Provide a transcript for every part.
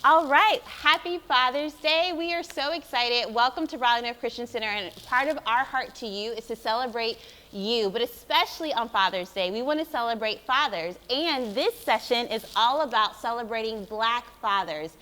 All right, happy Father's Day. We are so excited. Welcome to Raleigh Christian Center, and part of our heart to you is to celebrate you, but especially on Father's Day. We want to celebrate fathers, and this session is all about celebrating Black fathers,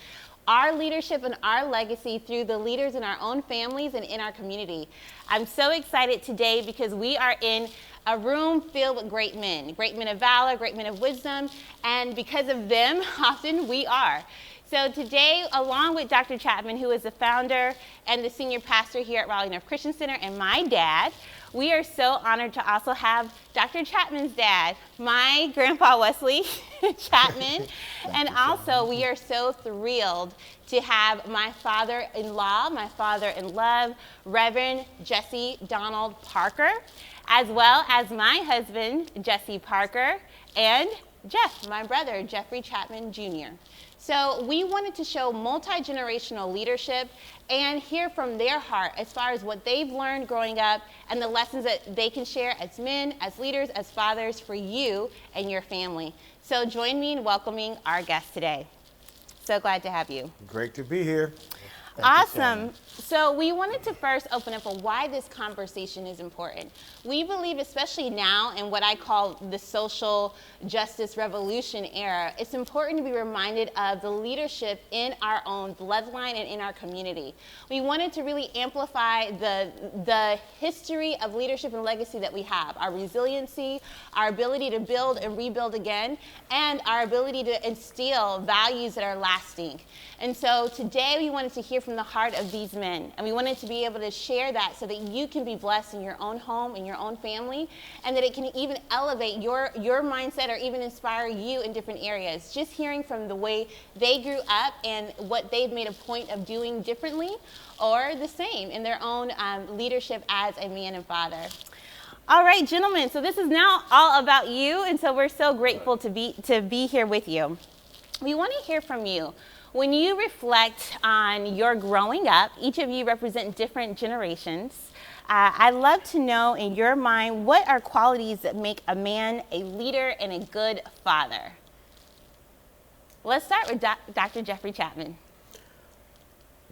our leadership and our legacy through the leaders in our own families and in our community. I'm so excited today because we are in a room filled with great men of valor, great men of wisdom, and because of them, often we are. So today, along with Dr. Chapman, who is the founder and the senior pastor here at Raleigh North Christian Center, and my dad, we are so honored to also have Dr. Chapman's dad, my grandpa Wesley Chapman, and also we are so thrilled to have my father-in-law, my father-in-love, Reverend Jessie Donald Parker, as well as my husband, Jesse Parker, and Jeff, my brother, Jeffrey Chapman Jr. So we wanted to show multi-generational leadership and hear from their heart as far as what they've learned growing up and the lessons that they can share as men, as leaders, as fathers for you and your family. So join me in welcoming our guest today. So glad to have you. Great to be here. Awesome. So we wanted to first open up on why this conversation is important. We believe, especially now in what I call the social justice revolution era, it's important to be reminded of the leadership in our own bloodline and in our community. We wanted to really amplify the history of leadership and legacy that we have, our resiliency, our ability to build and rebuild again, and our ability to instill values that are lasting. And so today we wanted to hear from the heart of these men, and we wanted to be able to share that so that you can be blessed in your own home, in your own family, and that it can even elevate your mindset or even inspire you in different areas. Just hearing from the way they grew up and what they've made a point of doing differently or the same in their own leadership as a man and father. All right, gentlemen, so this is now all about you, and so we're so grateful to be here with you. We want to hear from you. When you reflect on your growing up, each of you represent different generations. I'd love to know in your mind, what are qualities that make a man a leader and a good father? Let's start with Dr. Jeffrey Chapman.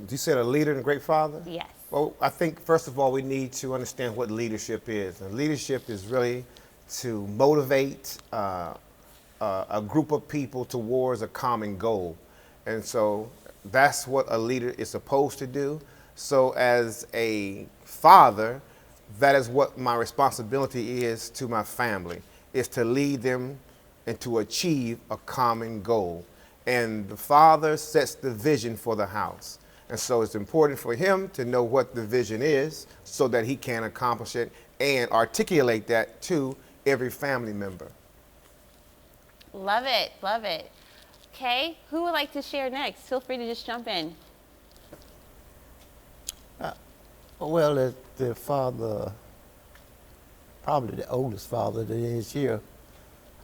You said a leader and a great father? Yes. Well, I think first of all, we need to understand what leadership is. And leadership is really to motivate a group of people towards a common goal. And so that's what a leader is supposed to do. So as a father, that is what my responsibility is to my family, is to lead them and to achieve a common goal. And the father sets the vision for the house. And so it's important for him to know what the vision is so that he can accomplish it and articulate that to every family member. Love it, love it. Okay, who would like to share next? Feel free to just jump in. Well, the father, probably the oldest father that is here,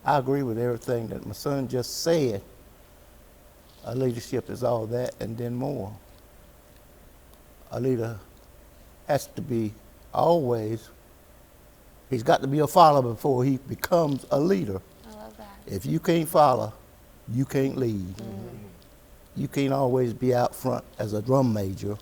I agree with everything that my son just said. A leadership is all that and then more. A leader has to be always, he's got to be a follower before he becomes a leader. I love that. If you can't follow, you can't lead. Mm-hmm. You can't always be out front as a drum major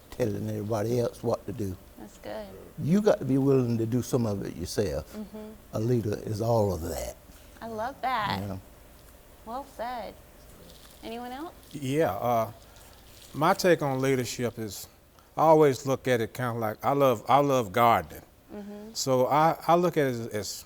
telling everybody else what to do. That's good. You got to be willing to do some of it yourself. Mm-hmm. A leader is all of that. I love that. You know? Well said. Anyone else? Yeah, my take on leadership is, I always look at it kind of like, I love gardening. Mm-hmm. So I look at it as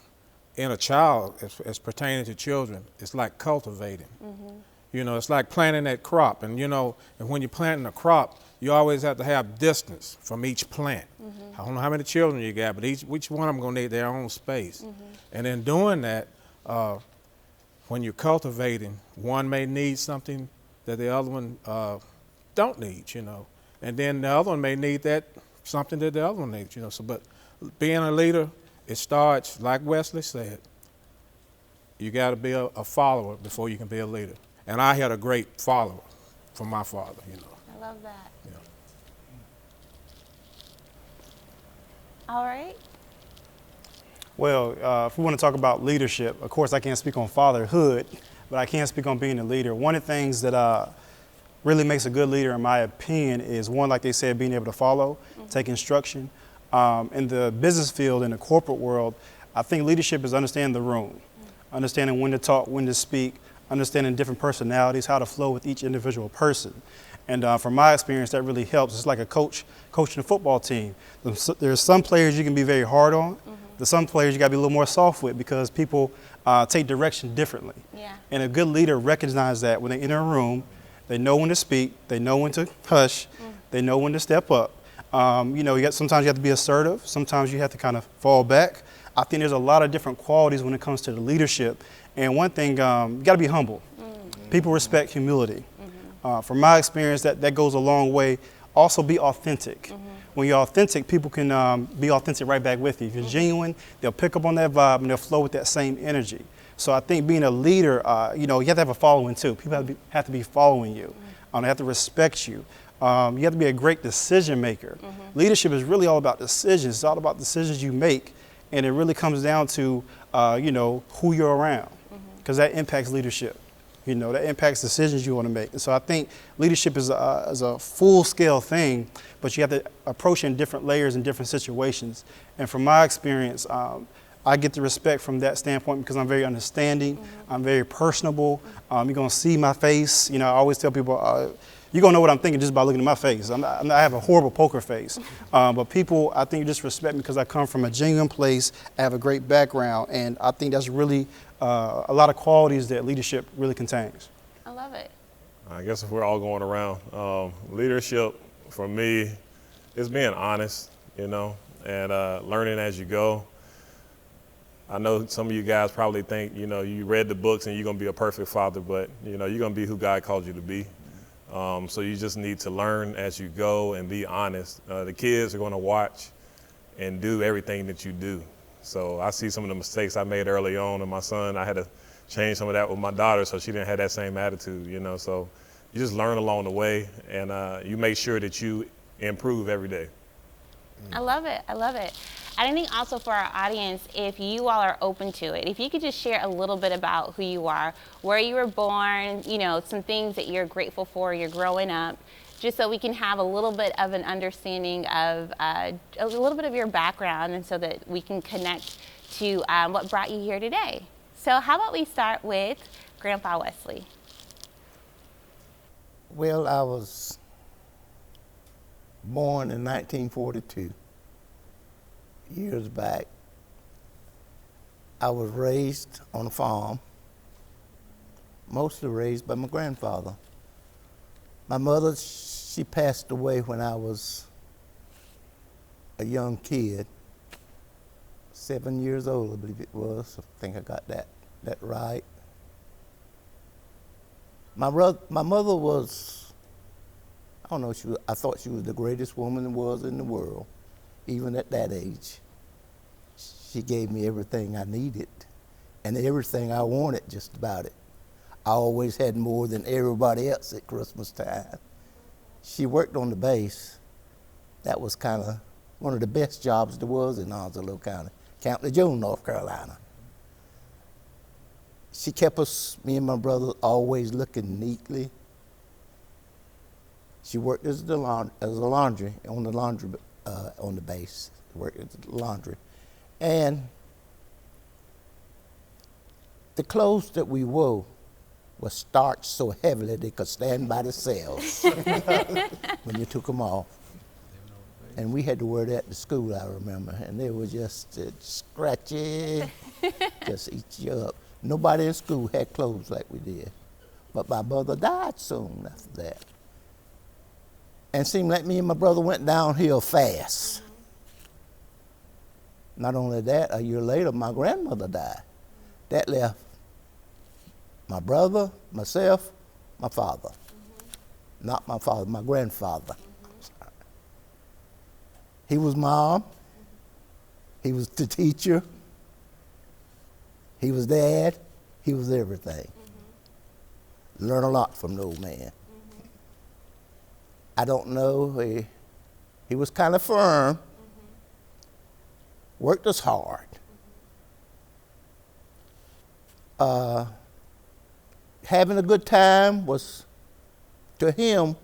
in a child, as pertaining to children, it's like cultivating. Mm-hmm. You know, it's like planting that crop. And you know, and when you're planting a crop, you always have to have distance from each plant. Mm-hmm. I don't know how many children you got, but each one of them gonna need their own space. Mm-hmm. And in doing that, when you're cultivating, one may need something that the other one don't need, you know. And then the other one may need that something that the other one needs, you know. So, but being a leader, it starts, like Wesley said, you got to be a follower before you can be a leader. And I had a great follower from my father, you know. I love that. Yeah. All right. Well, if we want to talk about leadership, of course I can't speak on fatherhood, but I can speak on being a leader. One of the things that really makes a good leader, in my opinion, is one, like they said, being able to follow, take instruction. In the business field, in the corporate world, I think leadership is understanding the room, understanding when to talk, when to speak, understanding different personalities, how to flow with each individual person. And from my experience, that really helps. It's like a coach coaching a football team. There's some players you can be very hard on. There's some players you got to be a little more soft with because people take direction differently. Yeah. And a good leader recognizes that when they enter a room, they know when to speak, they know when to hush, they know when to step up. Sometimes you have to be assertive. Sometimes you have to kind of fall back. I think there's a lot of different qualities when it comes to the leadership. And one thing, you got to be humble. People respect humility. From my experience, that goes a long way. Also be authentic. When you're authentic, people can be authentic right back with you. If you're genuine, they'll pick up on that vibe and they'll flow with that same energy. So I think being a leader, you have to have a following too. People have to be following you. They have to respect you. You have to be a great decision maker. Leadership is really all about decisions. It's all about decisions you make. And it really comes down to, who you're around, because that impacts leadership. That impacts decisions you want to make. And so I think leadership is a full-scale thing, but you have to approach it in different layers and different situations. And from my experience, I get the respect from that standpoint because I'm very understanding. I'm very personable. You're going to see my face. I always tell people, you're going to know what I'm thinking just by looking at my face. I have a horrible poker face. But people, I think, just respect me because I come from a genuine place. I have a great background. And I think that's really a lot of qualities that leadership really contains. I love it. I guess if we're all going around, leadership for me is being honest, and learning as you go. I know some of you guys probably think, you read the books and you're going to be a perfect father, but, you're going to be who God called you to be. So you just need to learn as you go and be honest. The kids are going to watch and do everything that you do. So I see some of the mistakes I made early on, and my son, I had to change some of that with my daughter so she didn't have that same attitude, So you just learn along the way, and you make sure that you improve every day. I love it. I love it. And I think also for our audience, if you all are open to it, if you could just share a little bit about who you are, where you were born, some things that you're grateful for, you're growing up, just so we can have a little bit of an understanding of a little bit of your background and so that we can connect to what brought you here today. So how about we start with Grandpa Wesley? Well, I was born in 1942, years back. I was raised on a farm, mostly raised by my grandfather. My mother, she passed away when I was a young kid, 7 years old, I believe it was. I think I got that right. My mother was, I don't know, I thought she was the greatest woman there was in the world, even at that age. She gave me everything I needed and everything I wanted, just about it. I always had more than everybody else at Christmas time. She worked on the base. That was kind of one of the best jobs there was in Onslow County, Camp Lejeune, North Carolina. She kept us, me and my brother, always looking neatly. She worked as a laundry on the base. Worked as a laundry, and the clothes that we wore was starched so heavily they could stand by themselves when you took them off. And we had to wear that to school, I remember, and they were just scratchy, just eat you up. Nobody in school had clothes like we did, but my brother died soon after that. And it seemed like me and my brother went downhill fast. Not only that, a year later, my grandmother died. That left my brother, myself, my father. Not my father, my grandfather. He was mom. He was the teacher. He was dad. He was everything. Learned a lot from the old man. I don't know, he was kind of firm. Worked us hard. Having a good time was to him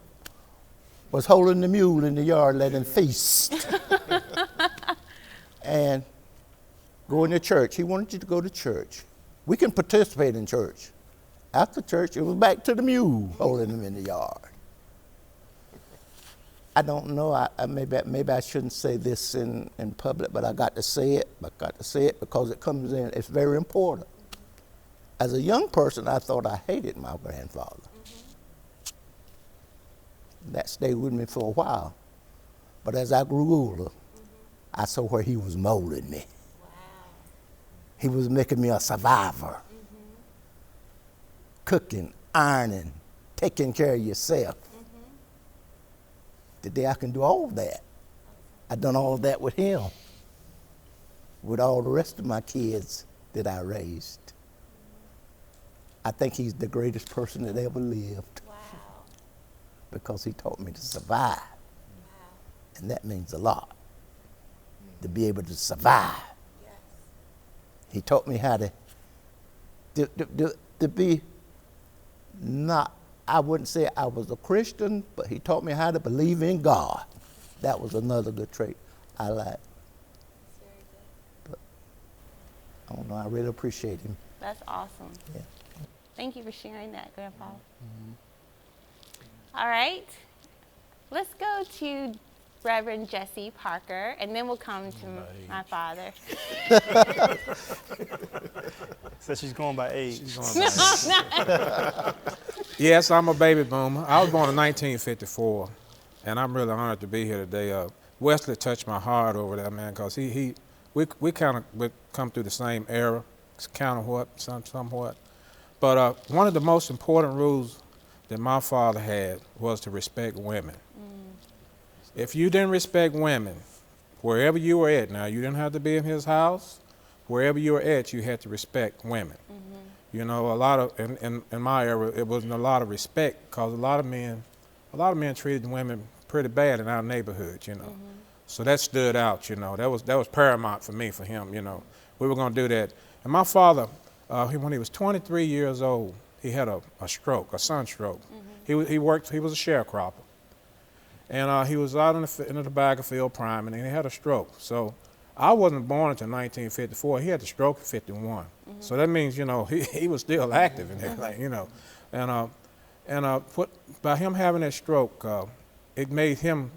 was holding the mule in the yard, letting feast. And going to church. He wanted you to go to church. We can participate in church. After church, it was back to the mule, holding him in the yard. I don't know, maybe I shouldn't say this in public, but I got to say it. I got to say it because it comes in, it's very important. As a young person, I thought I hated my grandfather. That stayed with me for a while. But as I grew older, I saw where he was molding me. Wow. He was making me a survivor. Cooking, ironing, taking care of yourself. Today I can do all of that. I've done all of that with him, with all the rest of my kids that I raised. I think he's the greatest person that ever lived. Wow. Because he taught me to survive. Wow. And that means a lot, to be able to survive. Yes. He taught me how to be not, I wouldn't say I was a Christian, but he taught me how to believe in God. That was another good trait I like. That's very good. But I don't know, I really appreciate him. That's awesome. Yeah. Thank you for sharing that, Grandpa. All right, let's go to Reverend Jessie Parker, and then we'll come to my father. So she's going by age. Yes, I'm a baby boomer. I was born in 1954, and I'm really honored to be here today. Wesley touched my heart over there, man, because we kind of come through the same era, somewhat. But one of the most important rules that my father had was to respect women. If you didn't respect women, wherever you were at, now you didn't have to be in his house, wherever you were at, you had to respect women. You know, a lot of, in my era, it wasn't a lot of respect because a lot of men treated women pretty bad in our neighborhood, you know. So that stood out, you know. That was paramount for me, for him, you know. We were gonna do that. And my father, when he was 23 years old, he had a stroke, a sunstroke. He was a sharecropper. And he was out in the tobacco field priming, and he had a stroke. So I wasn't born until 1954. He had the stroke in 51. So that means, you know, he was still active and everything, you know. And by him having that stroke, it made him,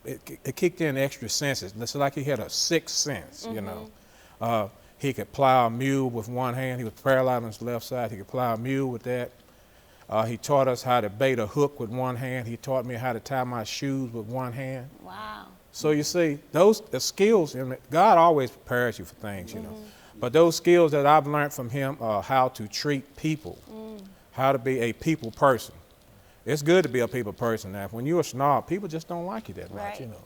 it kicked in extra senses. It's like he had a sixth sense, you know. He could plow a mule with one hand. He was paralyzed on his left side. He could plow a mule with that. He taught us how to bait a hook with one hand. He taught me how to tie my shoes with one hand. Wow. So you see, the skills, God always prepares you for things, you know. But those skills that I've learned from him are how to treat people, how to be a people person. It's good to be a people person now. When you're a snob, people just don't like you that much, you know.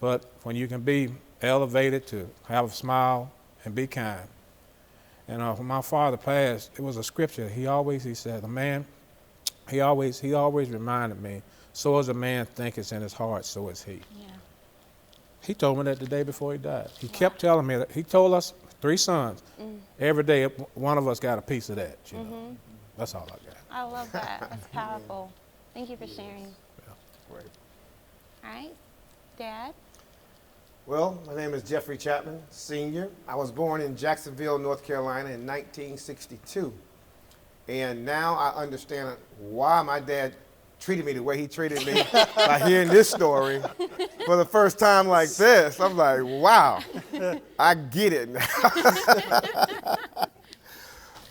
But when you can be elevated to have a smile and be kind. And when my father passed, it was a scripture. He said, a man, he always reminded me, so as a man thinketh in his heart, so is he. Yeah. He told me that the day before he died. He kept telling me that. He told us 3 sons. Every day, one of us got a piece of that, you know. That's all I got. I love that. That's powerful. Thank you for sharing. Yeah, great. All right, Dad? Well, my name is Jeffrey Chapman, Sr. I was born in Jacksonville, North Carolina in 1962. And now I understand why my dad treated me the way he treated me by hearing this story for the first time like this. I'm like, wow, I get it now.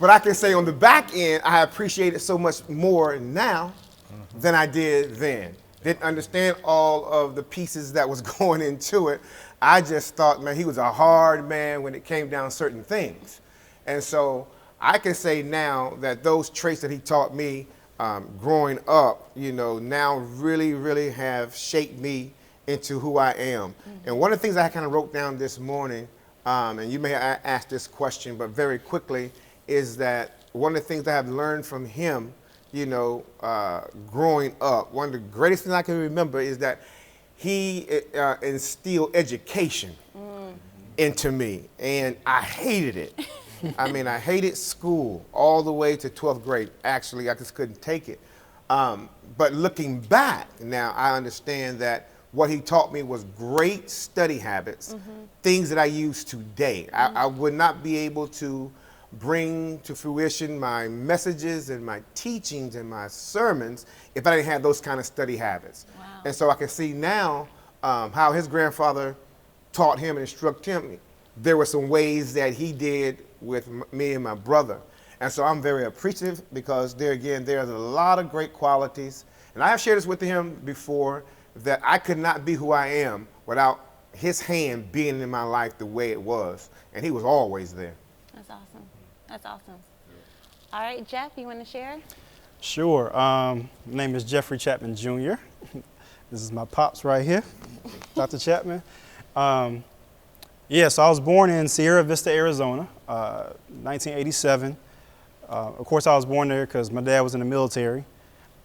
But I can say on the back end, I appreciate it so much more now than I did then. Didn't understand all of the pieces that was going into it. I just thought, man, he was a hard man when it came down certain things. And so I can say now that those traits that he taught me growing up, you know, now really, really have shaped me into who I am. And one of the things I kind of wrote down this morning, and you may ask this question, but very quickly, is that one of the things I have learned from him, you know, growing up, one of the greatest things I can remember is that he instilled education into me, and I hated it. I mean, I hated school all the way to 12th grade. Actually, I just couldn't take it. But looking back now, I understand that what he taught me was great study habits, things that I use today. I would not be able to bring to fruition my messages and my teachings and my sermons if I didn't have those kind of study habits. Wow. And so I can see now how his grandfather taught him and instructed him. There were some ways that he did with me and my brother. And so I'm very appreciative because there again, there's a lot of great qualities. And I have shared this with him before that I could not be who I am without his hand being in my life the way it was. And he was always there. That's awesome. That's awesome. All right, Jeff, you want to share? Sure. My name is Jeffrey Chapman Jr. This is my pops right here, Dr. Chapman. So I was born in Sierra Vista, Arizona, 1987. Of course, I was born there because my dad was in the military.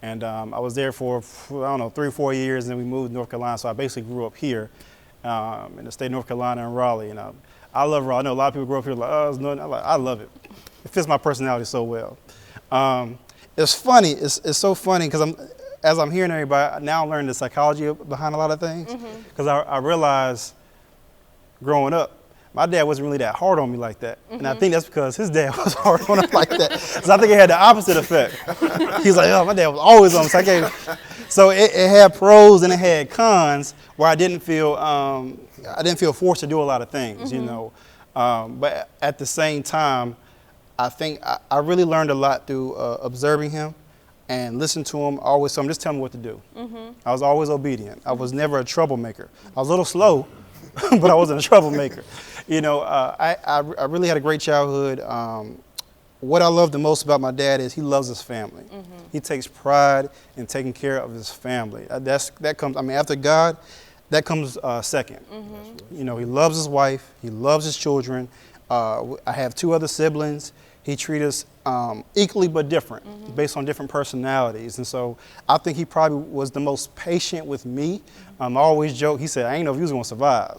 And I was there for, 3 or 4 years, and then we moved to North Carolina. So I basically grew up here in the state of North Carolina and Raleigh. And I love Raleigh. I know a lot of people grew up here like, oh, it's nothing. I love it. It fits my personality so well. It's funny. It's so funny because as I'm hearing everybody, now I'm learning the psychology behind a lot of things. Because I realized growing up, my dad wasn't really that hard on me like that. And I think that's because his dad was hard on him like that. So I think it had the opposite effect. He's like, oh, my dad was always on me. So it had pros and it had cons where I didn't feel forced to do a lot of things, you know. But at the same time, I think I really learned a lot through observing him and listening to him. Always, so just tell me what to do. I was always obedient. I was never a troublemaker. I was a little slow, but I wasn't a troublemaker. You know, I really had a great childhood. What I love the most about my dad is he loves his family. He takes pride in taking care of his family. That comes, I mean, after God, that comes second. You know, he loves his wife. He loves his children. I have 2 other siblings. He treats us equally but different, based on different personalities. And so I think he probably was the most patient with me. I always joke, he said, I ain't know if you was going to survive.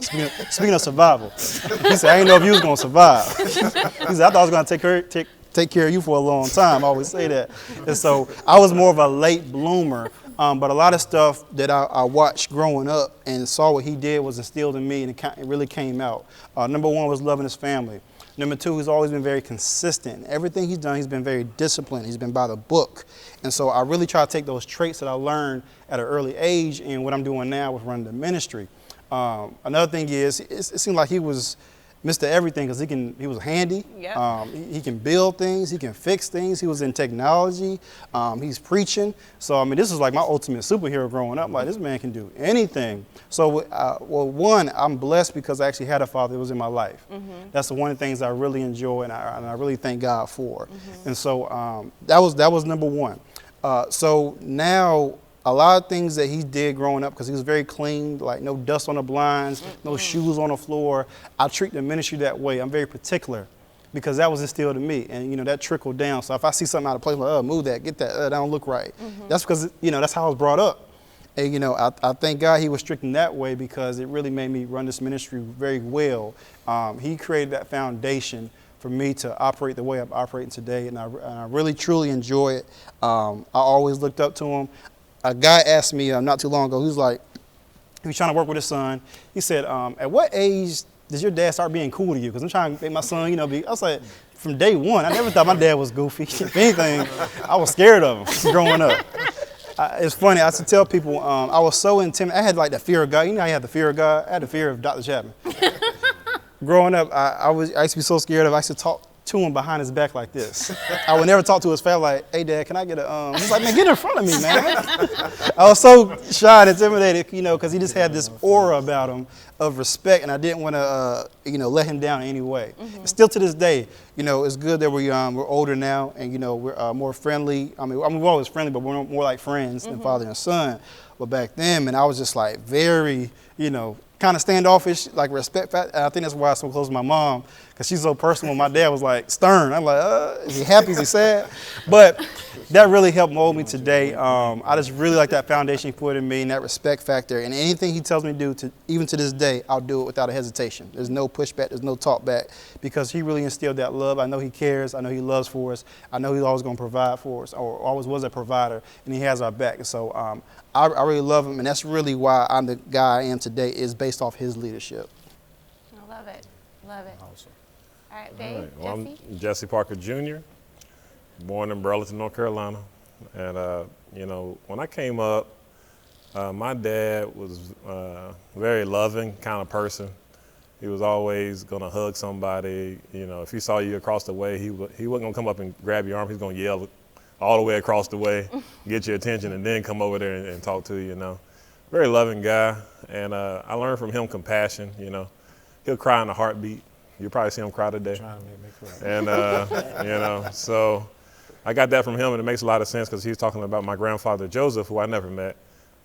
Speaking of survival, he said, I ain't know if you was going to survive. He said, I thought I was going to take care of you for a long time. I always say that. And so I was more of a late bloomer. But a lot of stuff that I watched growing up and saw what he did was instilled in me, and it really came out. Number 1 was loving his family. Number 2, he's always been very consistent. Everything he's done, he's been very disciplined. He's been by the book. And so I really try to take those traits that I learned at an early age in what I'm doing now with running the ministry. Another thing is, it seemed like he was Mr. Everything because he was handy. Yep. He can build things. He can fix things. He was in technology. He's preaching. So, I mean, this is like my ultimate superhero growing up. Like, this man can do anything. So, well, 1, I'm blessed because I actually had a father that was in my life. That's the one of the things I really enjoy and I really thank God for. And so that was number 1. So now, a lot of things that he did growing up, because he was very clean, like no dust on the blinds, no shoes on the floor. I treat the ministry that way. I'm very particular because that was instilled in me, and you know that trickled down. So if I see something out of place, I'm like, oh, move that, get that, that don't look right. That's because that's how I was brought up, and I thank God he was strict in that way because it really made me run this ministry very well. He created that foundation for me to operate the way I'm operating today, and I really truly enjoy it. I always looked up to him. A guy asked me not too long ago, he was trying to work with his son. He said, at what age does your dad start being cool to you? Because I'm trying to make my son, be, I was like, from day 1, I never thought my dad was goofy. If anything, I was scared of him growing up. It's funny, I used to tell people, I was so intimidated. I had like the fear of God. You know how you have the fear of God? I had the fear of Dr. Chapman. Growing up, I used to be so scared of, I used to talk to him behind his back like this. I would never talk to his family like, hey, Dad, can I get a, he's like, man, get in front of me, man. I was so shy and intimidated, because he just had this aura about him of respect, and I didn't want to, let him down in any way. Still to this day, it's good that we're older now, and, we're more friendly. I mean, we're always friendly, but we're more like friends than father and son. But back then, and I was just like very, kind of standoffish, like respect. I think that's why I'm so close to my mom, because she's so personal. My dad was like stern. I'm like, is he happy? Is he sad? But that really helped mold me today. I just really like that foundation he put in me and that respect factor. And anything he tells me to do, even to this day, I'll do it without a hesitation. There's no pushback. There's no talk back, because he really instilled that love. I know he cares. I know he loves for us. I know he's always going to provide for us, or always was a provider, and he has our back. And so I really love him, and that's really why I'm the guy I am today, is based off his leadership. I love it. Love it. Awesome. All right, babe. All right. Well, Jessie? I'm Jesse Parker Jr., born in Burlington, North Carolina. And, when I came up, my dad was a very loving kind of person. He was always going to hug somebody. If he saw you across the way, he wasn't going to come up and grab your arm. He's going to yell all the way across the way, get your attention, and then come over there and talk to you, Very loving guy. And I learned from him compassion, He'll cry in a heartbeat. You'll probably see him cry today. Trying to make me cry. And, so I got that from him, and it makes a lot of sense, because he was talking about my grandfather, Joseph, who I never met.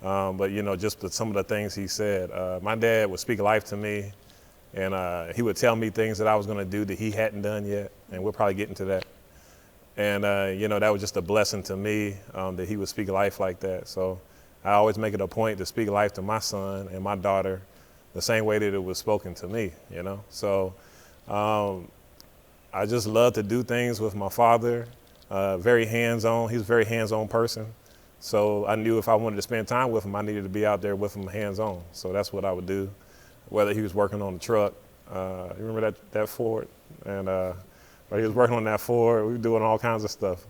But, just some of the things he said. My dad would speak life to me, and he would tell me things that I was going to do that he hadn't done yet, and we'll probably get into that. And, that was just a blessing to me, that he would speak life like that. So I always make it a point to speak life to my son and my daughter the same way that it was spoken to me, So I just love to do things with my father, very hands-on. He's a very hands-on person. So I knew if I wanted to spend time with him, I needed to be out there with him hands-on. So that's what I would do, whether he was working on the truck. You remember that Ford? And but he was working on that Ford. We were doing all kinds of stuff.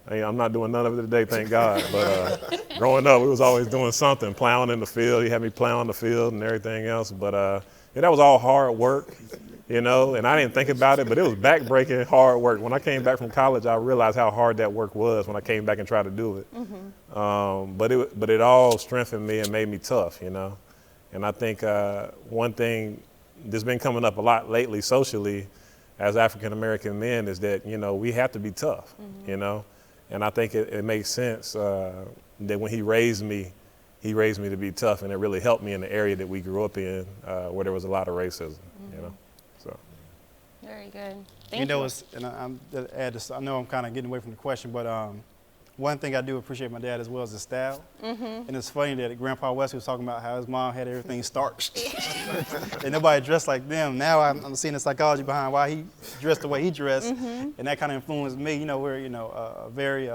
I'm not doing none of it today, thank God. But growing up, we was always doing something, plowing in the field. He had me plowing the field and everything else. But that was all hard work, and I didn't think about it, but it was back-breaking hard work. When I came back from college, I realized how hard that work was when I came back and tried to do it. Mm-hmm. But it all strengthened me and made me tough, And I think one thing that's been coming up a lot lately socially as African-American men is that, we have to be tough, mm-hmm. And I think it makes sense that when he raised me to be tough, and it really helped me in the area that we grew up in, where there was a lot of racism, Mm-hmm. So. Very good. Thank you. I know I'm kind of getting away from the question, but one thing I do appreciate my dad as well is his style. Mm-hmm. And it's funny that Grandpa Wesley was talking about how his mom had everything starched. And nobody dressed like them. Now I'm seeing the psychology behind why he dressed the way he dressed. Mm-hmm. And that kind of influenced me. We're, very,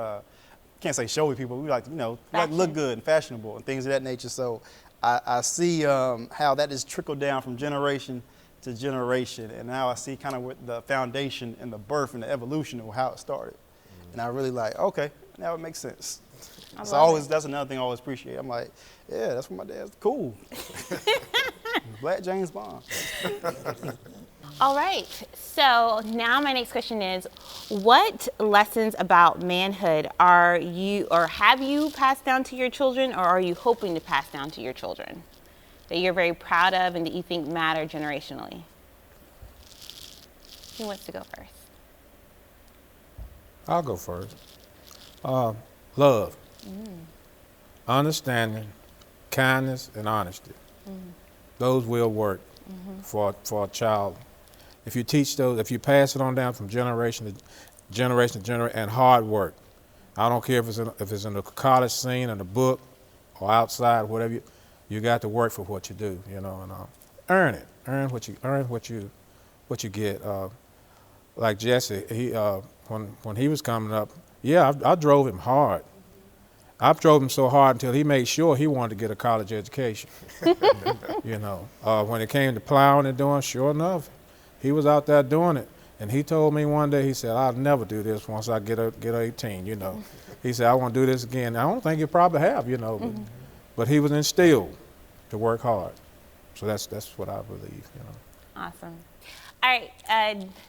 can't say showy people. We like to, look good and fashionable and things of that nature. So I see how that is trickled down from generation to generation. And now I see kind of what the foundation and the birth and the evolution of how it started. Mm-hmm. And I really like, okay, now it makes sense. That's another thing I always appreciate. I'm like, yeah, that's what my dad's cool. Black James Bond. All right. So now my next question is, what lessons about manhood have you passed down to your children, or are you hoping to pass down to your children that you're very proud of and that you think matter generationally? Who wants to go first? I'll go first. Love, understanding, kindness, and honesty. Those will work for a child. If you teach those, if you pass it on down from generation to generation, and hard work. I don't care if it's in the college scene, in the book, or outside, whatever. You got to work for what you do, and earn it. Earn what you get. Like Jesse, when he was coming up, I drove him hard. I drove him so hard until he made sure he wanted to get a college education. When it came to plowing and doing, sure enough, he was out there doing it. And he told me one day, he said, I'll never do this once I get 18, He said, I want to do this again. I don't think he probably have, but he was instilled to work hard. So that's what I believe, Awesome. All right,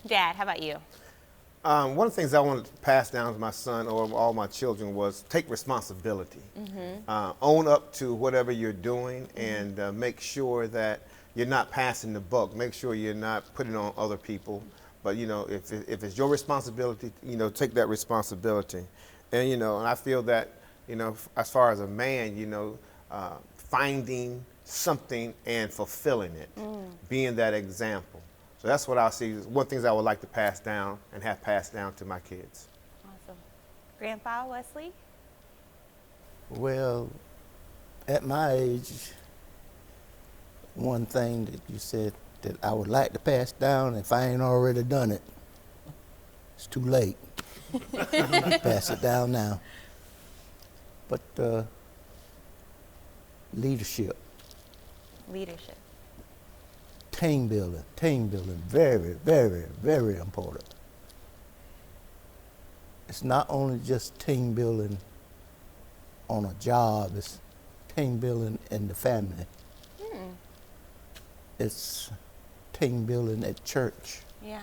Dad, how about you? One of the things I wanted to pass down to my son or all my children was take responsibility. Own up to whatever you're doing and make sure that you're not passing the buck. Make sure you're not putting it on other people. But, if it's your responsibility, take that responsibility. And, and I feel that, as far as a man, finding something and fulfilling it, being that example. So that's what I see. One thing I would like to pass down and have passed down to my kids. Awesome. Grandpa Wesley? Well, at my age, one thing that you said that I would like to pass down, if I ain't already done it, it's too late. Pass it down now. But leadership, Leadership. team building, very, very, very important. It's not only just team building on a job, it's team building in the family. It's team building at church. Yeah.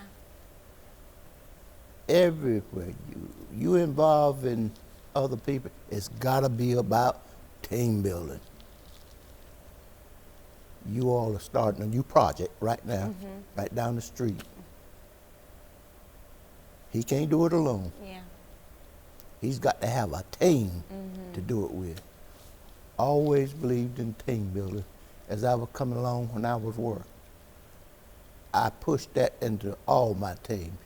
Everywhere you involve in other people, it's gotta be about team building. You all are starting a new project right now, right down the street. He can't do it alone. Yeah. He's got to have a team to do it with. Always believed in team building. As I was coming along when I was working, I pushed that into all my teams.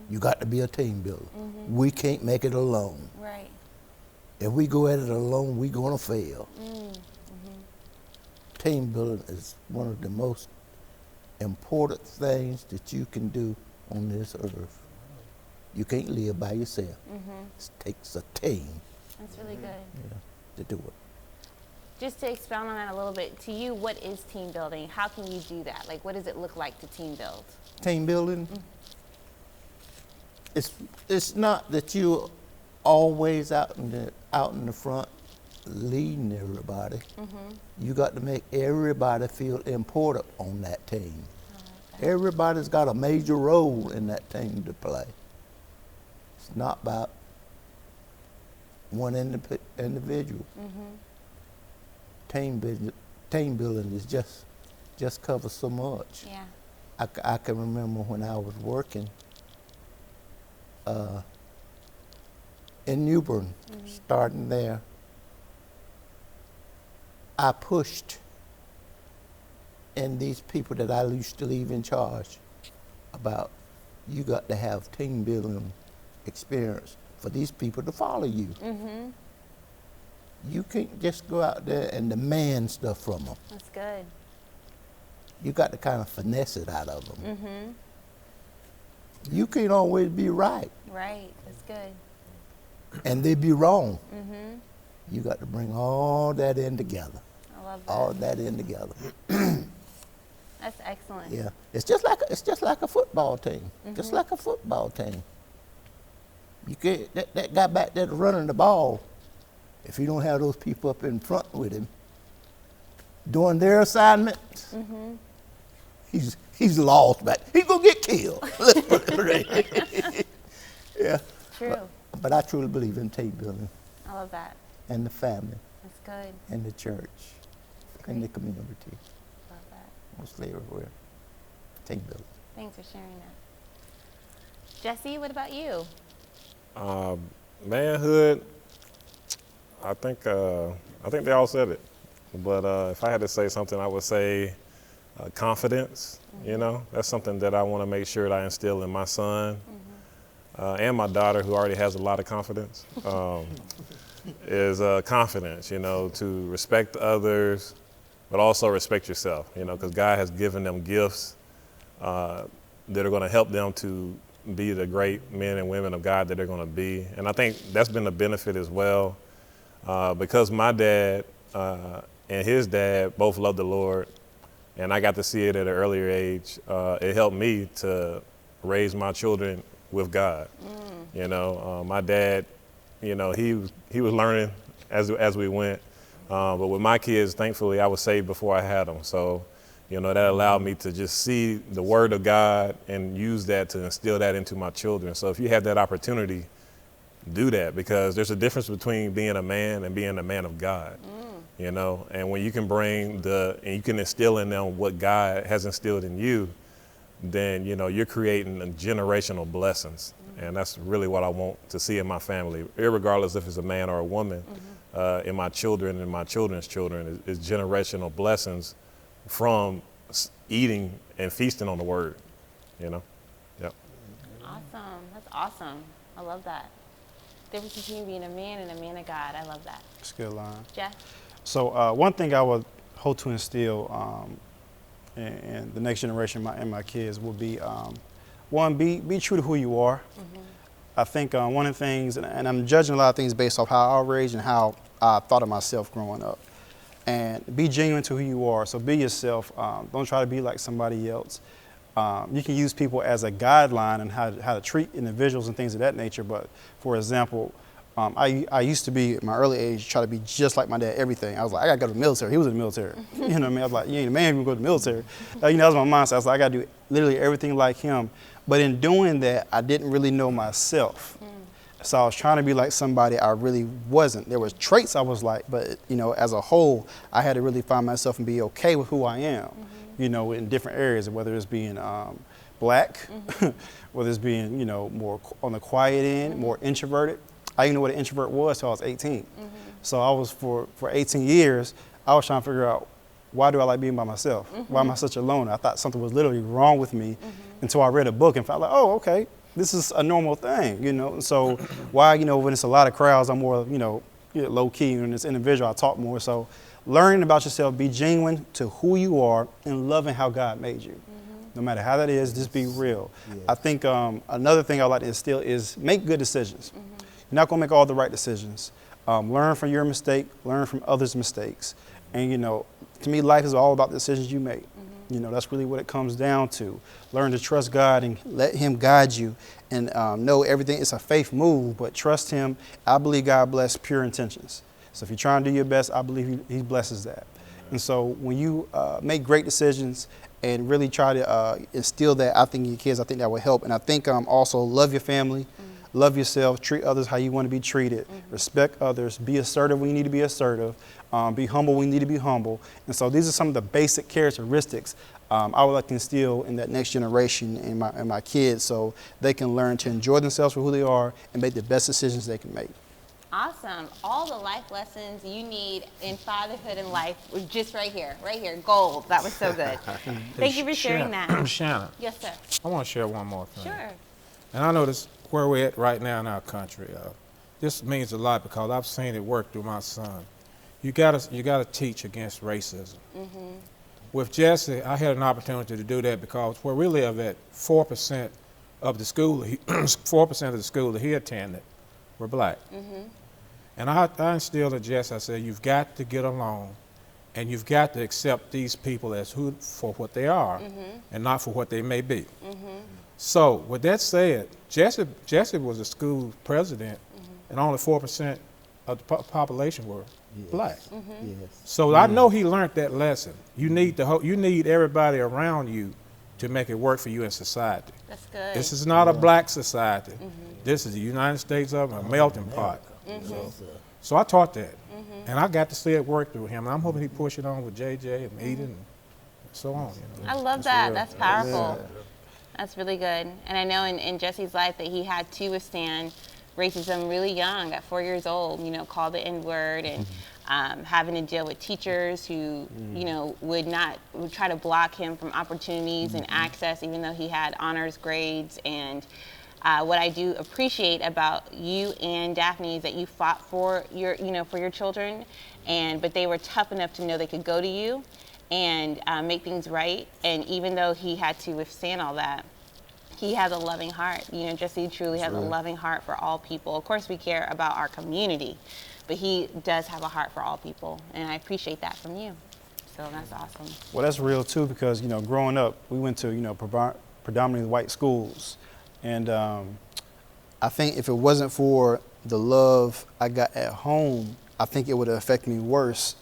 You got to be a team builder. We can't make it alone. Right. If we go at it alone, we're gonna fail. Team building is one of the most important things that you can do on this earth. You can't live by yourself. It takes a team, That's really good. to do it. Just to expound on that a little bit, to you, what is team building? How can you do that? Like, what does it look like to team build? Team building, it's not that you're always out in the front leading everybody. You got to make everybody feel important on that team. Everybody's got a major role in that team to play. It's not about one individual. Team building is just covers so much. Yeah. I can remember when I was working in New Bern, starting there, I pushed in these people that I used to leave in charge about you got to have team building experience for these people to follow you. You can't just go out there and demand stuff from them. That's good. You got to kind of finesse it out of them. You can't always be right, Right. That's good. and they be wrong. You got to bring all that in together. I love that. All that in together. That's excellent. Yeah, it's just like a football team. Just like a football team. You can't that guy back there running the ball. If you don't have those people up in front with him doing their assignments, he's lost back. He's gonna get killed. Let's put it right. Yeah. True. But I truly believe in team building I love that. and the family That's good. and the church and the community. Love that. Mostly everywhere. Team building. Thanks for sharing that. Jessie, what about you? Manhood, I think they all said it. But if I had to say something, I would say confidence. You know, that's something that I want to make sure that I instill in my son and my daughter, who already has a lot of confidence. Is confidence, you know, to respect others, but also respect yourself, you know, because God has given them gifts that are going to help them to be the great men and women of God that they're going to be. And I think that's been a benefit as well, because my dad and his dad both loved the Lord, and I got to see it at an earlier age. It helped me to raise my children with God. You know, my dad, you know, he was learning as we went. But with my kids, thankfully, I was saved before I had them. So, you know, that allowed me to just see the Word of God and use that to instill that into my children. So if you have that opportunity, do that, because there's a difference between being a man and being a man of God. You know, and when you can bring and you can instill in them what God has instilled in you, then, you know, you're creating generational blessings. And that's really what I want to see in my family, irregardless if it's a man or a woman. in my children and my children's children is generational blessings from eating and feasting on the word, you know? Yep. Awesome. That's awesome. I love that. Difference between being a man and a man of God. I love that. It's a good line. Jeff? So one thing I would hope to instill in the next generation and my kids will be, one, be true to who you are. I think one of the things, and I'm judging a lot of things based off how I was raised and how I thought of myself growing up. And be genuine to who you are. So be yourself. Don't try to be like somebody else. You can use people as a guideline on how to treat individuals and things of that nature. But for example, I used to be, in my early age, try to be just like my dad, everything. I was like, I got to go to the military. He was in the military. You know what I mean? I was like, you ain't a man, you go to the military. You know, that was my mindset. I was like, I got to do literally everything like him. But in doing that, I didn't really know myself. So I was trying to be like somebody I really wasn't. There was traits I was like, but you know, as a whole, I had to really find myself and be okay with who I am. You know, in different areas, whether it's being black, whether it's being, you know, more on the quiet end, more introverted. I didn't know what an introvert was till I was 18. So I was for 18 years, I was trying to figure out, why do I like being by myself? Why am I such a loner? I thought something was literally wrong with me until I read a book and felt like, oh, okay, this is a normal thing, you know? And so why, you know, when it's a lot of crowds, I'm more, you know, low key. When it's individual, I talk more. So learning about yourself, be genuine to who you are and loving how God made you. No matter how that is, just be real. I think another thing I like to instill is make good decisions. You're not gonna make all the right decisions. Learn from your mistake, learn from others' mistakes. And you know, to me, life is all about the decisions you make. You know, that's really what it comes down to. Learn to trust God and let Him guide you, and know everything. It's a faith move, but trust Him. I believe God bless pure intentions. So if you're trying to do your best, I believe He blesses that. And so when you make great decisions and really try to instill that, I think in your kids, I think that will help. And I think also love your family, love yourself, treat others how you want to be treated, respect others, be assertive when you need to be assertive, be humble when you need to be humble. And so these are some of the basic characteristics I would like to instill in that next generation and my kids, so they can learn to enjoy themselves for who they are and make the best decisions they can make. Awesome. All the life lessons you need in fatherhood and life were just right here, gold. That was so good. Thank you for sharing that. Shannon, Yes, sir. I want to share one more thing. Sure. And I know this where we're at right now in our country. This means a lot because I've seen it work through my son. You gotta teach against racism. With Jessie, I had an opportunity to do that because where we live at, 4% of the school, 4% of the school that he attended were black. And I instilled in Jessie, I said, you've got to get along, and you've got to accept these people as who for what they are, and not for what they may be. So with that said, Jessie was a school president, and only 4% of the population were black. So I know he learned that lesson. You need everybody around you to make it work for you in society. That's good. This is not a black society. This is the United States of a melting pot. So I taught that, and I got to see it work through him. And I'm hoping he push it on with JJ and Eden and so on. You know. I love that. That's powerful. That's really good. And I know in Jesse's life that he had to withstand racism really young, at 4 years old, you know, called the N-word, and having to deal with teachers who, you know, would try to block him from opportunities and access, even though he had honors grades. And what I do appreciate about you and Daphne is that you fought for your children, but they were tough enough to know they could go to you and make things right. And even though he had to withstand all that, he has a loving heart. You know, Jesse truly has a loving heart for all people. Of course, we care about our community, but he does have a heart for all people, and I appreciate that from you. So that's awesome. Well, that's real too, because, you know, growing up, we went to, you know, predominantly white schools. And I think if it wasn't for the love I got at home, I think it would have affected me worse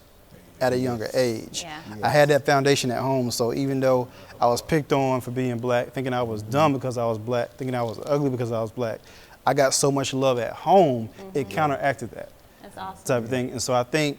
at a younger age. Yeah. I had that foundation at home, so even though I was picked on for being black, thinking I was dumb because I was black, thinking I was ugly because I was black, I got so much love at home, it counteracted that. That's awesome. Type of thing. And so I think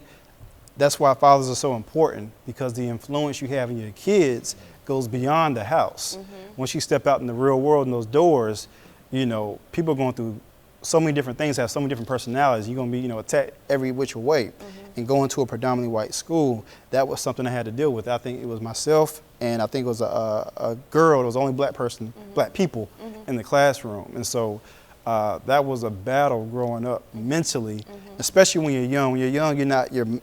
that's why fathers are so important, because the influence you have in your kids goes beyond the house. Once you step out in the real world in those doors, you know, people are going through so many different things, have so many different personalities. You're going to be, attacked every which way. And going to a predominantly white school, that was something I had to deal with. I think it was myself, and I think it was a girl. There was only black people in the classroom. And so that was a battle growing up mentally, especially when you're young. When you're young,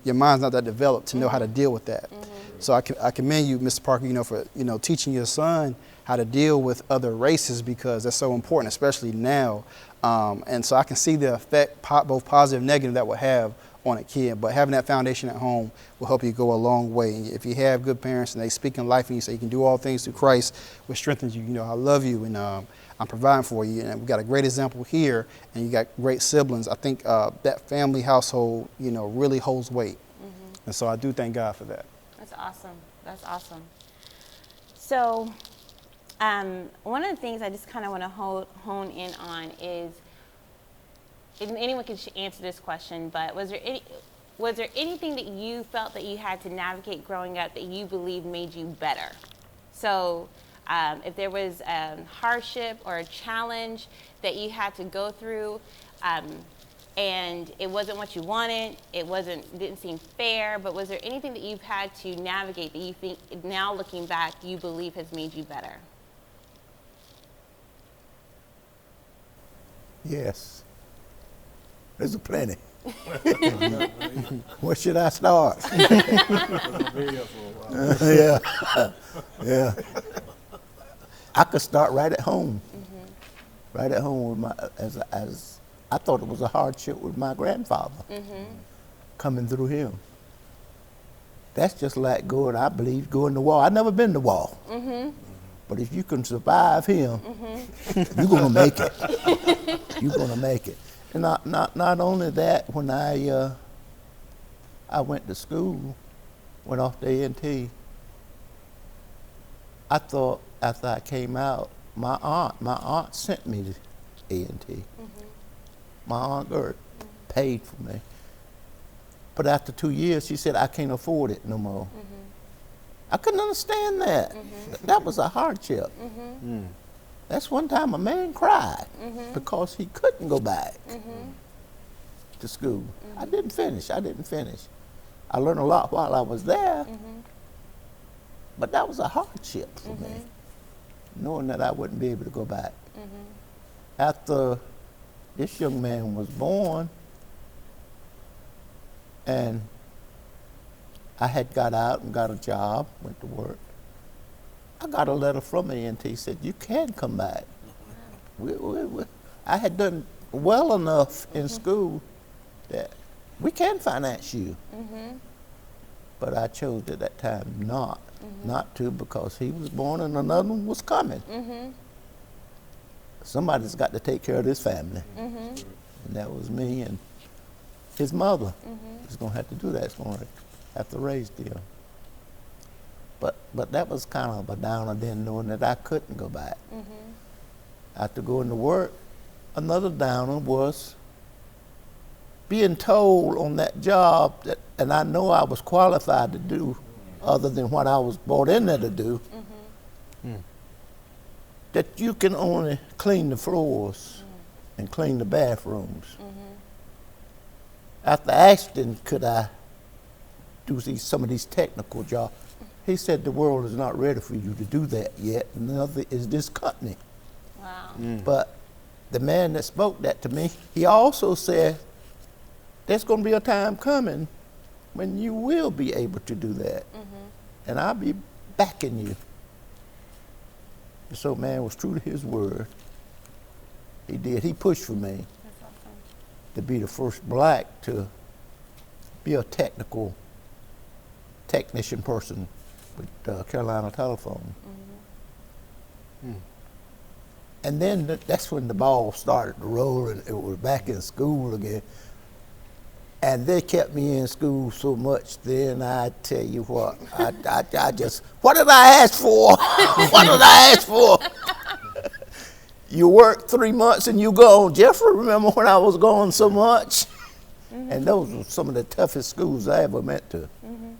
your mind's not that developed to know how to deal with that. So I commend you, Mr. Parker, for teaching your son how to deal with other races, because that's so important, especially now. And so I can see the effect, both positive and negative, that will have on a kid. But having that foundation at home will help you go a long way. And if you have good parents and they speak in life and you say you can do all things through Christ, which strengthens you, I love you and I'm providing for you. And we've got a great example here, and you got great siblings. I think that family household, really holds weight. And so I do thank God for that. That's awesome. That's awesome. So one of the things I just kind of want to hone in on is, and anyone can answer this question, but was there anything that you felt that you had to navigate growing up that you believe made you better? So if there was a hardship or a challenge that you had to go through, and it wasn't what you wanted, didn't seem fair, but was there anything that you've had to navigate that you think, now looking back, you believe has made you better? Yes. There's a plenty. Where should I start? Yeah. Yeah. I could start right at home. Right at home with as I thought it was a hardship with my grandfather coming through him. That's just like going the wall. I've never been to the wall. But if you can survive him, you're gonna make it. You're gonna make it. And not only that, when I went to school, went off to A&T, I thought after I came out, my aunt sent me to A&T. My Aunt Gert paid for me. But after 2 years, she said, I can't afford it no more. I couldn't understand that. That was a hardship. That's one time a man cried because he couldn't go back to school. I didn't finish. I learned a lot while I was there, but that was a hardship for me, knowing that I wouldn't be able to go back. After this young man was born, and I had got out and got a job, went to work. I got a letter from A&T said, you can come back. I had done well enough in school that we can finance you. But I chose at that time not to, because he was born and another one was coming. Somebody's got to take care of this family. And that was me and his mother. He's going to have to do that. He's going to have to raise them. But that was kind of a downer then, knowing that I couldn't go back. After going to work, another downer was being told on that job that, and I know I was qualified to do other than what I was brought in there to do, that you can only clean the floors and clean the bathrooms. After asking, could I do some of these technical jobs, he said the world is not ready for you to do that yet, and neither is this company. Wow. But the man that spoke that to me, he also said, there's going to be a time coming when you will be able to do that, and I'll be backing you. So man was true to his word. He did. He pushed for me to be the first black to be a technician person with Carolina Telephone. And then that's when the ball started to roll, and it was back in school again. And they kept me in school so much then, I tell you what, I just, what did I ask for? What did I ask for? You work 3 months and you go. Jeffery, remember when I was gone so much? And those were some of the toughest schools I ever went to.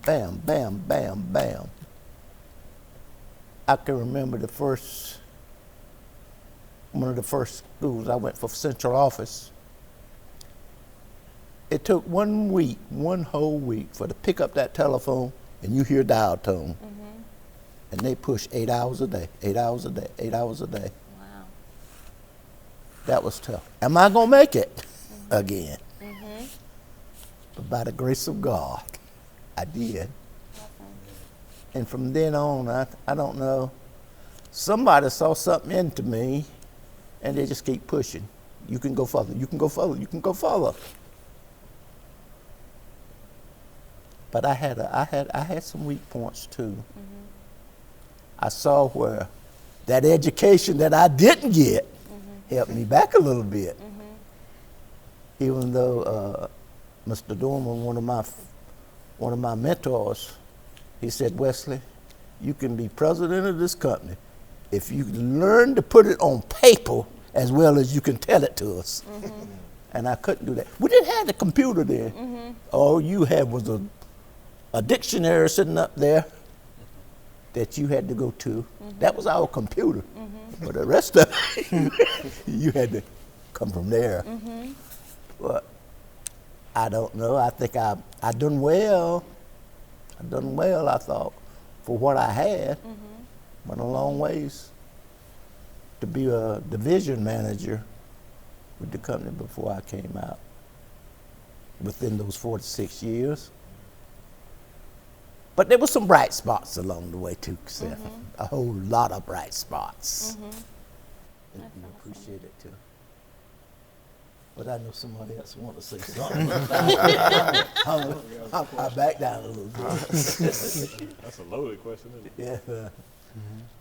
Bam, bam, bam, bam. I can remember the first one of the first schools I went for central office. It took 1 week, one whole week, for to pick up that telephone and you hear dial tone. And they push 8 hours a day, 8 hours a day, 8 hours a day. Wow. That was tough. Am I going to make it again? But by the grace of God, I did. And from then on, I don't know, somebody saw something into me and they just keep pushing. You can go further, you can go further, you can go further. But I had some weak points too. I saw where that education that I didn't get helped me back a little bit. Even though Mr. Dorman, one of my mentors, he said, Wesley, you can be president of this company if you learn to put it on paper as well as you can tell it to us. And I couldn't do that. We didn't have the computer then. All you had was a dictionary sitting up there that you had to go to. That was our computer. But the rest of it, you had to come from there. But I don't know. I think I done well. I done well, I thought, for what I had. Went a long ways to be a division manager with the company before I came out. Within those 4 to 6 years. But there were some bright spots along the way too, Seth. A whole lot of bright spots. And I appreciate it too. But I know somebody else wants to say something. I back down a little bit. That's a loaded question, isn't it? Yeah.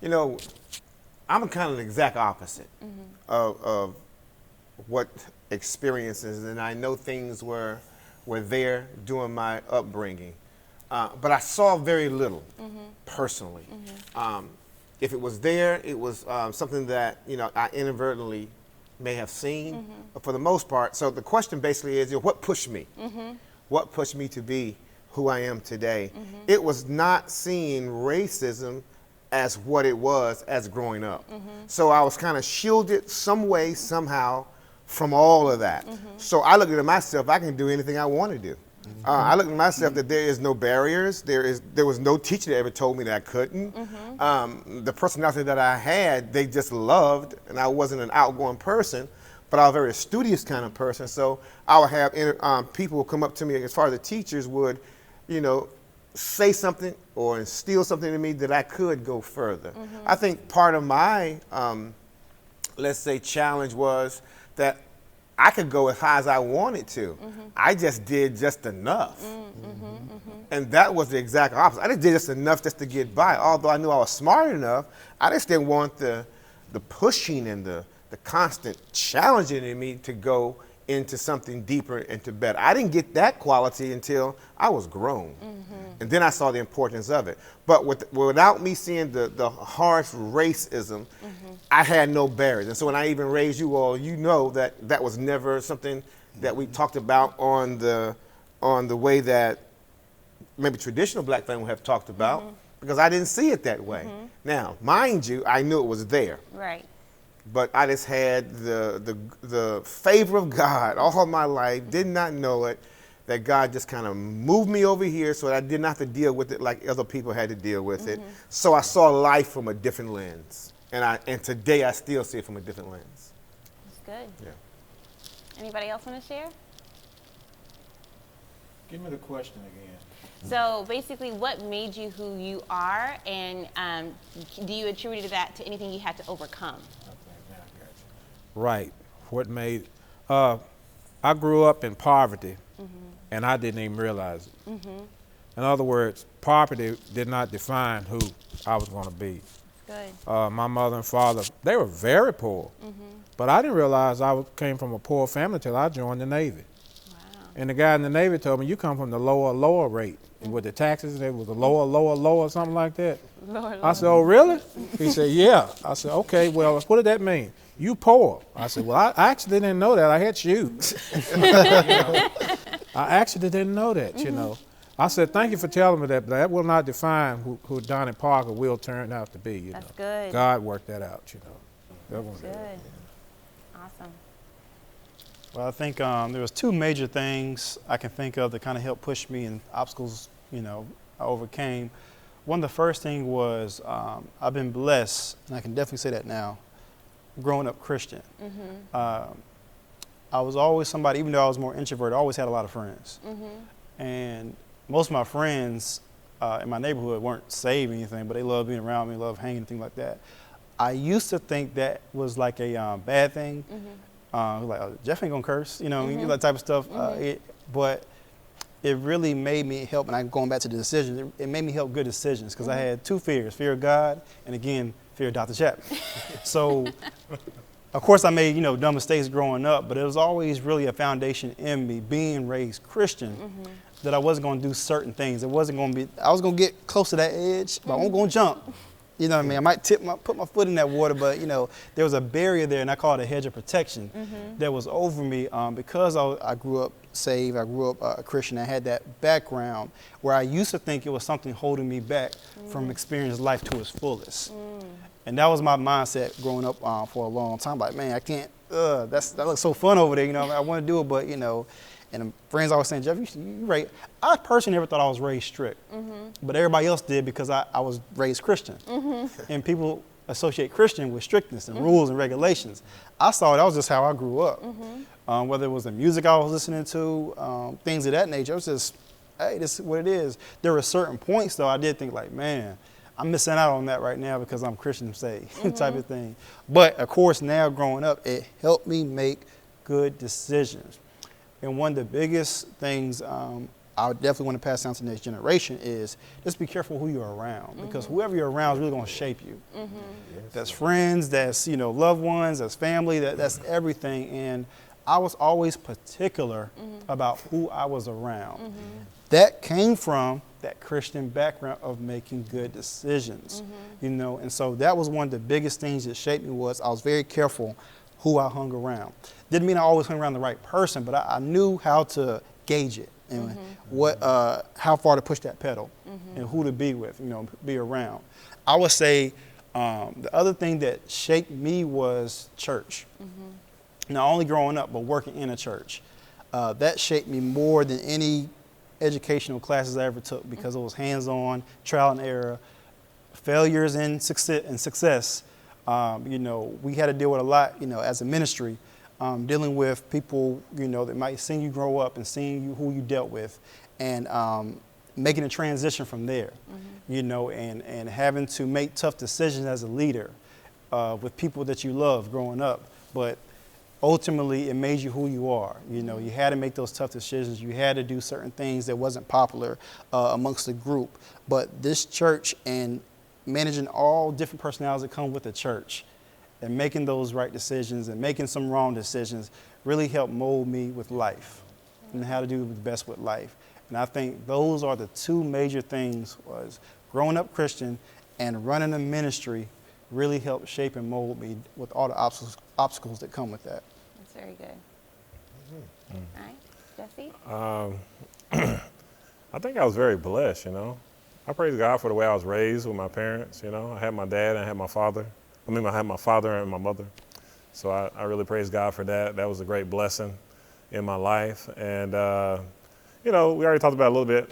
You know, I'm kind of the exact opposite of what experiences, and I know things were there during my upbringing. But I saw very little personally. If it was there, it was something that I inadvertently may have seen, but for the most part. So the question basically is, what pushed me? What pushed me to be who I am today? It was not seeing racism as what it was as growing up. So I was kind of shielded some way, somehow, from all of that. So I looked at myself, I can do anything I want to do. I looked at myself that there is no barriers. There was no teacher that ever told me that I couldn't. The personality that I had, they just loved, and I wasn't an outgoing person, but I was a very studious kind of person. So I would have people would come up to me, as far as the teachers would, say something or instill something in me that I could go further. I think part of my, let's say, challenge was that I could go as high as I wanted to. I just did just enough. And that was the exact opposite. I just did just enough just to get by. Although I knew I was smart enough, I just didn't want the pushing and the constant challenging in me to go into something deeper and to better. I didn't get that quality until I was grown. And then I saw the importance of it. But without me seeing the harsh racism, I had no barriers. And so when I even raised you all, that was never something that we talked about on the way that maybe traditional black family would have talked about, because I didn't see it that way. Now, mind you, I knew it was there. Right. But I just had the favor of God all my life, did not know it, that God just kind of moved me over here so that I didn't have to deal with it like other people had to deal with it. So I saw life from a different lens. And today I still see it from a different lens. That's good. Yeah. Anybody else want to share? Give me the question again. So basically, what made you who you are, and do you attribute that to anything you had to overcome? Right. What made, I grew up in poverty, and I didn't even realize it. In other words, poverty did not define who I was going to be. Good. My mother and father, they were very poor, but I didn't realize I came from a poor family until I joined the Navy. Wow. And the guy in the Navy told me, you come from the lower rate. And with the taxes, it was a lower, something like that. Lower. I said, oh, really? He said, yeah. I said, okay, well, what did that mean? You poor. I said, well, I actually didn't know that. I had shoes. I actually didn't know that, you know. I said, thank you for telling me that, but that will not define who Donnie Parker will turn out to be, you know. That's good. God worked that out, you know. That was Good. Awesome. Well, I think there was two major things I can think of that kind of helped push me and obstacles, I overcame. One of the first thing was I've been blessed, and I can definitely say that now, growing up Christian. I was always somebody, even though I was more introverted, I always had a lot of friends. And most of my friends in my neighborhood weren't saved or anything, but they loved being around me, loved hanging, things like that. I used to think that was like a bad thing. Like, oh, Jeff ain't gonna curse, that type of stuff. But it really made me help, and I'm going back to the decisions, it made me help good decisions, because I had two fears, fear of God, and again, fear of Dr. Chapman. So, of course, I made, dumb mistakes growing up, but it was always really a foundation in me, being raised Christian, that I wasn't gonna do certain things. It wasn't gonna be, I was gonna get close to that edge, but I wasn't gonna jump. You know what I mean? I might put my foot in that water, but there was a barrier there, and I call it a hedge of protection that was over me because I grew up saved. I grew up a Christian. I had that background where I used to think it was something holding me back from experiencing life to its fullest. And that was my mindset growing up for a long time. Like, man, I can't. That looks so fun over there. I want to do it, but And friends always saying, Jeff, you right. I personally never thought I was raised strict, but everybody else did because I was raised Christian. And people associate Christian with strictness and rules and regulations. I saw that was just how I grew up. Whether it was the music I was listening to, things of that nature, it was just, hey, this is what it is. There were certain points, though, I did think like, man, I'm missing out on that right now because I'm Christian saved, type of thing. But, of course, now growing up, it helped me make good decisions. And one of the biggest things I would definitely want to pass down to the next generation is just be careful who you're around, because whoever you're around is really going to shape you. That's friends, that's loved ones, that's family, that's everything. And I was always particular about who I was around. That came from that Christian background of making good decisions, and so that was one of the biggest things that shaped me. Was I was very careful who I hung around. Didn't mean I always hung around the right person, but I knew how to gauge it and how far to push that pedal and who to be with, be around. I would say the other thing that shaped me was church. Not only growing up, but working in a church. That shaped me more than any educational classes I ever took, because it was hands-on, trial and error, failures and success. We had to deal with a lot, as a ministry, dealing with people, that might see you grow up and seeing who you dealt with, and making a transition from there, and having to make tough decisions as a leader with people that you love growing up. But ultimately, it made you who you are. You had to make those tough decisions. You had to do certain things that wasn't popular amongst the group. But this church and managing all different personalities that come with the church and making those right decisions and making some wrong decisions really helped mold me with life and how to do the best with life. And I think those are the two major things: was growing up Christian and running a ministry really helped shape and mold me with all the obstacles that come with that. That's very good. All right, Jesse? I think I was very blessed, I praise God for the way I was raised with my parents, I had my dad and I had my father. I had my father and my mother. So I really praise God for that. That was a great blessing in my life. And, we already talked about it a little bit.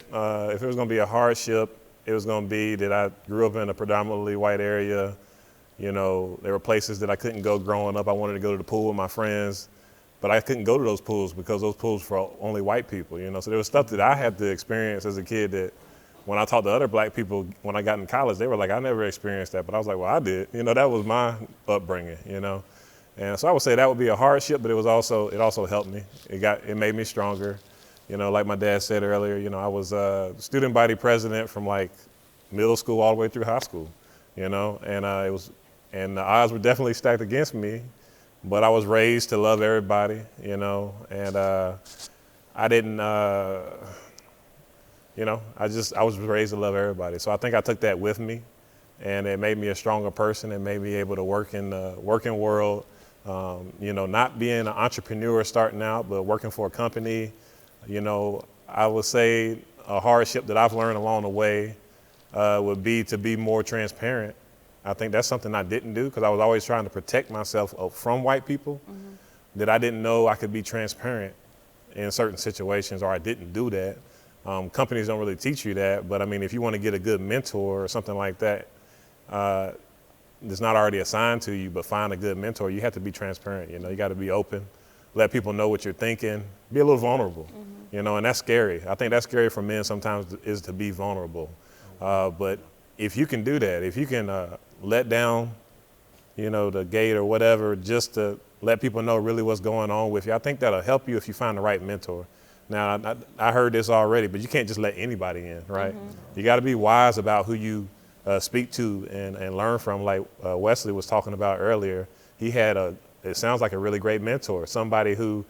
If it was going to be a hardship, it was going to be that I grew up in a predominantly white area. There were places that I couldn't go growing up. I wanted to go to the pool with my friends, but I couldn't go to those pools because those pools were for only white people, So there was stuff that I had to experience as a kid that when I talked to other black people when I got in college, they were like, I never experienced that. But I was like, well, I did. That was my upbringing, And so I would say that would be a hardship, but it also helped me. It made me stronger. Like my dad said earlier, I was a student body president from like middle school all the way through high school, and the odds were definitely stacked against me, but I was raised to love everybody, and I didn't, I was raised to love everybody. So I think I took that with me, and it made me a stronger person. It made me able to work in the working world, not being an entrepreneur starting out, but working for a company. I would say a hardship that I've learned along the way would be to be more transparent I think that's something I didn't do because I was always trying to protect myself from white people, that I didn't know I could be transparent in certain situations, or I didn't do that. Companies don't really teach you that, but I mean, if you want to get a good mentor or something like that, that's not already assigned to you, but find a good mentor, you have to be transparent. You know, you got to be open, let people know what you're thinking, be a little vulnerable, you know, and that's scary. I think that's scary for men sometimes, is to be vulnerable. But if you can do that, if you can let down, you know, the gate or whatever, just to let people know really what's going on with you, I think that'll help you if you find the right mentor. Now, I heard this already, but you can't just let anybody in, right? You got to be wise about who you speak to and learn from. Like Wesley was talking about earlier, he had it sounds like a really great mentor, somebody who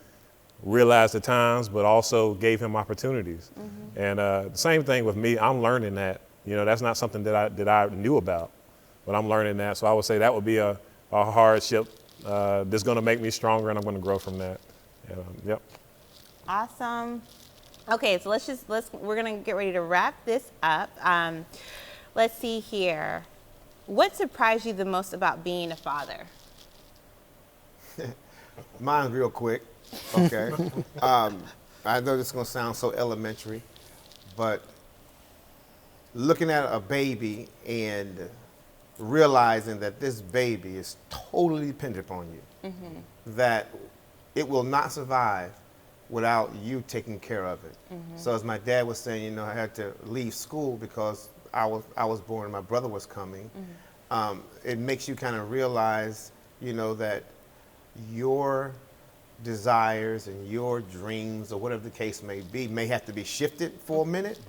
realized the times, but also gave him opportunities. And the same thing with me, I'm learning that. You know, that's not something that I knew about, but I'm learning that. So I would say that would be a hardship that's going to make me stronger, and I'm going to grow from that. Yep. Awesome. Okay, so we're gonna get ready to wrap this up. Let's see here. What surprised you the most about being a father? Mine's real quick, okay? I know this is gonna sound so elementary, but looking at a baby and realizing that this baby is totally dependent upon you, that it will not survive without you taking care of it. So as my dad was saying, you know, I had to leave school because I was born and my brother was coming. It makes you kind of realize, you know, that your desires and your dreams or whatever the case may have to be shifted for a minute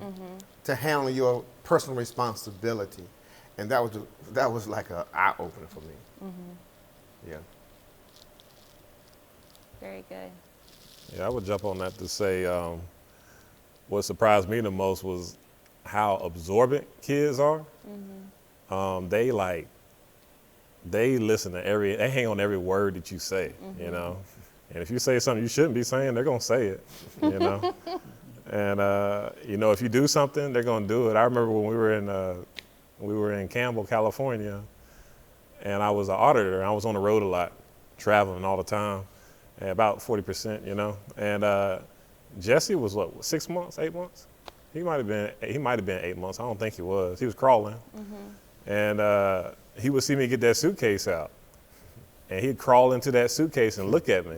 to handle your personal responsibility. And that was like an eye-opener for me. Yeah. Very good. Yeah, I would jump on that to say what surprised me the most was how absorbent kids are. They listen to they hang on every word that you say, you know. And if you say something you shouldn't be saying, they're gonna say it, you know. And you know, if you do something, they're gonna do it. I remember when we were in Campbell, California, and I was an auditor. I was on the road a lot, traveling all the time. About 40%, you know. And Jessie was what, 6 months, 8 months? He might have been 8 months. I don't think he was. He was crawling. And he would see me get that suitcase out. And he'd crawl into that suitcase and look at me.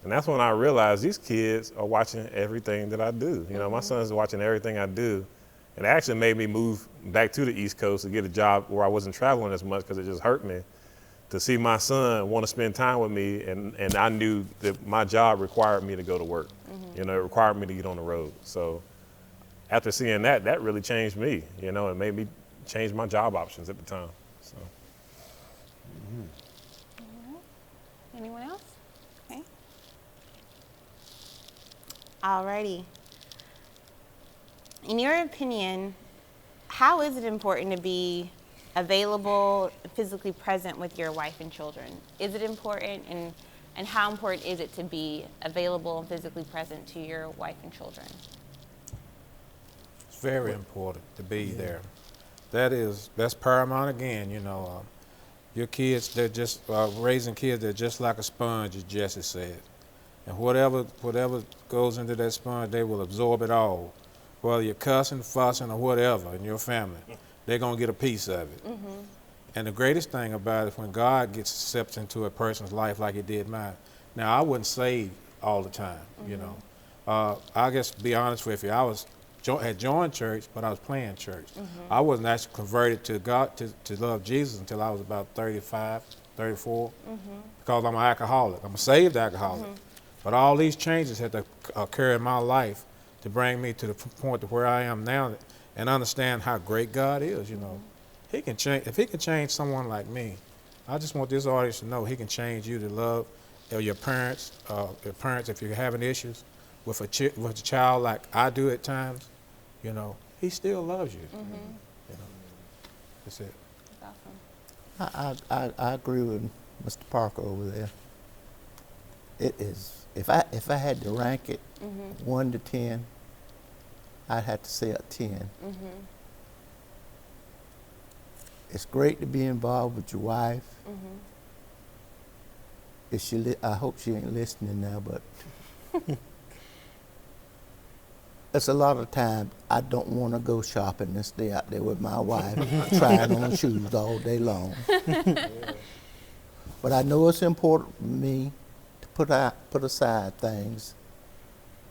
And that's when I realized these kids are watching everything that I do. You know, my son's watching everything I do. And it actually made me move back to the East Coast to get a job where I wasn't traveling as much because it just hurt me. To see my son want to spend time with me, and I knew that my job required me to go to work. You know, it required me to get on the road. So after seeing that, that really changed me. You know, it made me change my job options at the time. So. Anyone else? Okay. Alrighty. In your opinion, how is it important to be available, physically present with your wife and children? Is it important, and how important is it to be available and physically present to your wife and children? It's very important to be there. That's paramount again, you know. Your kids, they're just raising kids, they're just like a sponge, as Jessie said. And whatever goes into that sponge, they will absorb it all. Whether you're cussing, fussing, or whatever in your family, they're going to get a piece of it. And the greatest thing about it is when God steps into a person's life like he did mine. Now, I wasn't saved all the time, you know. I guess to be honest with you, I had joined church, but I was playing church. I wasn't actually converted to God, to love Jesus until I was about 35, 34, because I'm an alcoholic. I'm a saved alcoholic. But all these changes had to occur in my life to bring me to the point to where I am now and understand how great God is, you know. He can change. If he can change someone like me, I just want this audience to know he can change you to love your parents if you're having issues with a child like I do at times, you know, he still loves you. You know, that's it. That's awesome. I agree with Mr. Parker over there. It is, if I had to rank it 1 to 10, I'd have to say a 10. It's great to be involved with your wife. If I hope she ain't listening now, but it's a lot of times I don't want to go shopping and stay out there with my wife trying on shoes all day long. But I know it's important for me to put aside things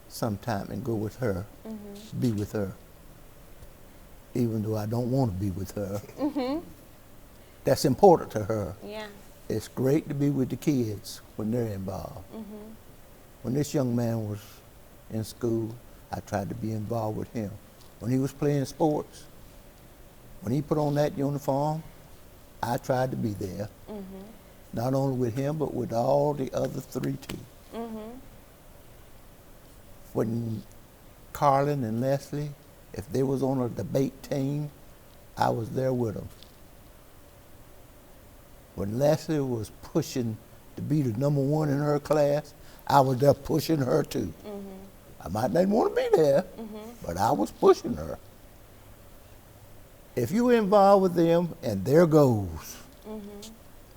sometime and go with her, be with her, even though I don't want to be with her. That's important to her. Yeah. It's great to be with the kids when they're involved. When this young man was in school, I tried to be involved with him. When he was playing sports, when he put on that uniform, I tried to be there. Not only with him, but with all the other 3 too. When Carlin and Leslie, if they was on a debate team, I was there with them. When Leslie was pushing to be the #1 in her class, I was there pushing her too. I might not want to be there, but I was pushing her. If you're involved with them and their goals,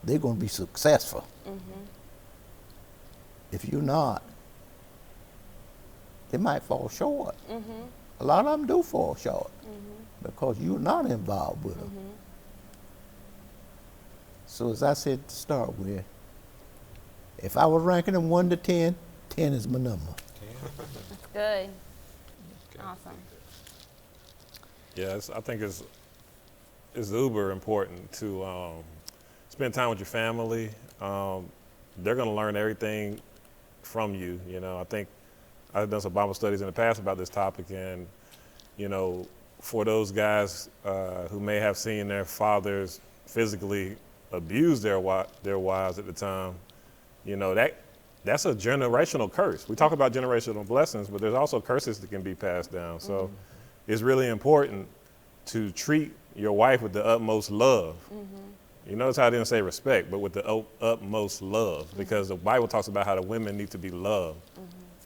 they're going to be successful. If you're not, they might fall short. A lot of them do fall short because you're not involved with them. So as I said to start with, if I was ranking them 1 to 10, 10 is my number. That's good. Awesome. Yeah, I think it's uber important to spend time with your family. They're going to learn everything from you. You know, I think I've done some Bible studies in the past about this topic, and you know, for those guys who may have seen their fathers physically abuse their wives at the time, you know, that's a generational curse. We talk about generational blessings, but there's also curses that can be passed down. So it's really important to treat your wife with the utmost love. You notice how I didn't say respect, but with the utmost love, because the Bible talks about how the women need to be loved.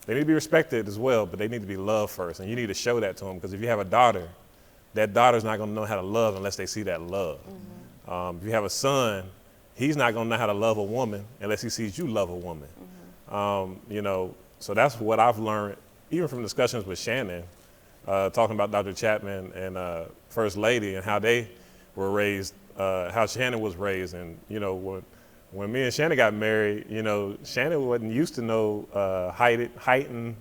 They need to be respected as well, but they need to be loved first. And you need to show that to them, because if you have a daughter, that daughter's not going to know how to love unless they see that love. If you have a son, he's not going to know how to love a woman unless he sees you love a woman. You know, so that's what I've learned, even from discussions with Shannon, talking about Dr. Chapman and First Lady and how they were raised, how Shannon was raised. And, you know, when me and Shannon got married, you know, Shannon wasn't used to no heightened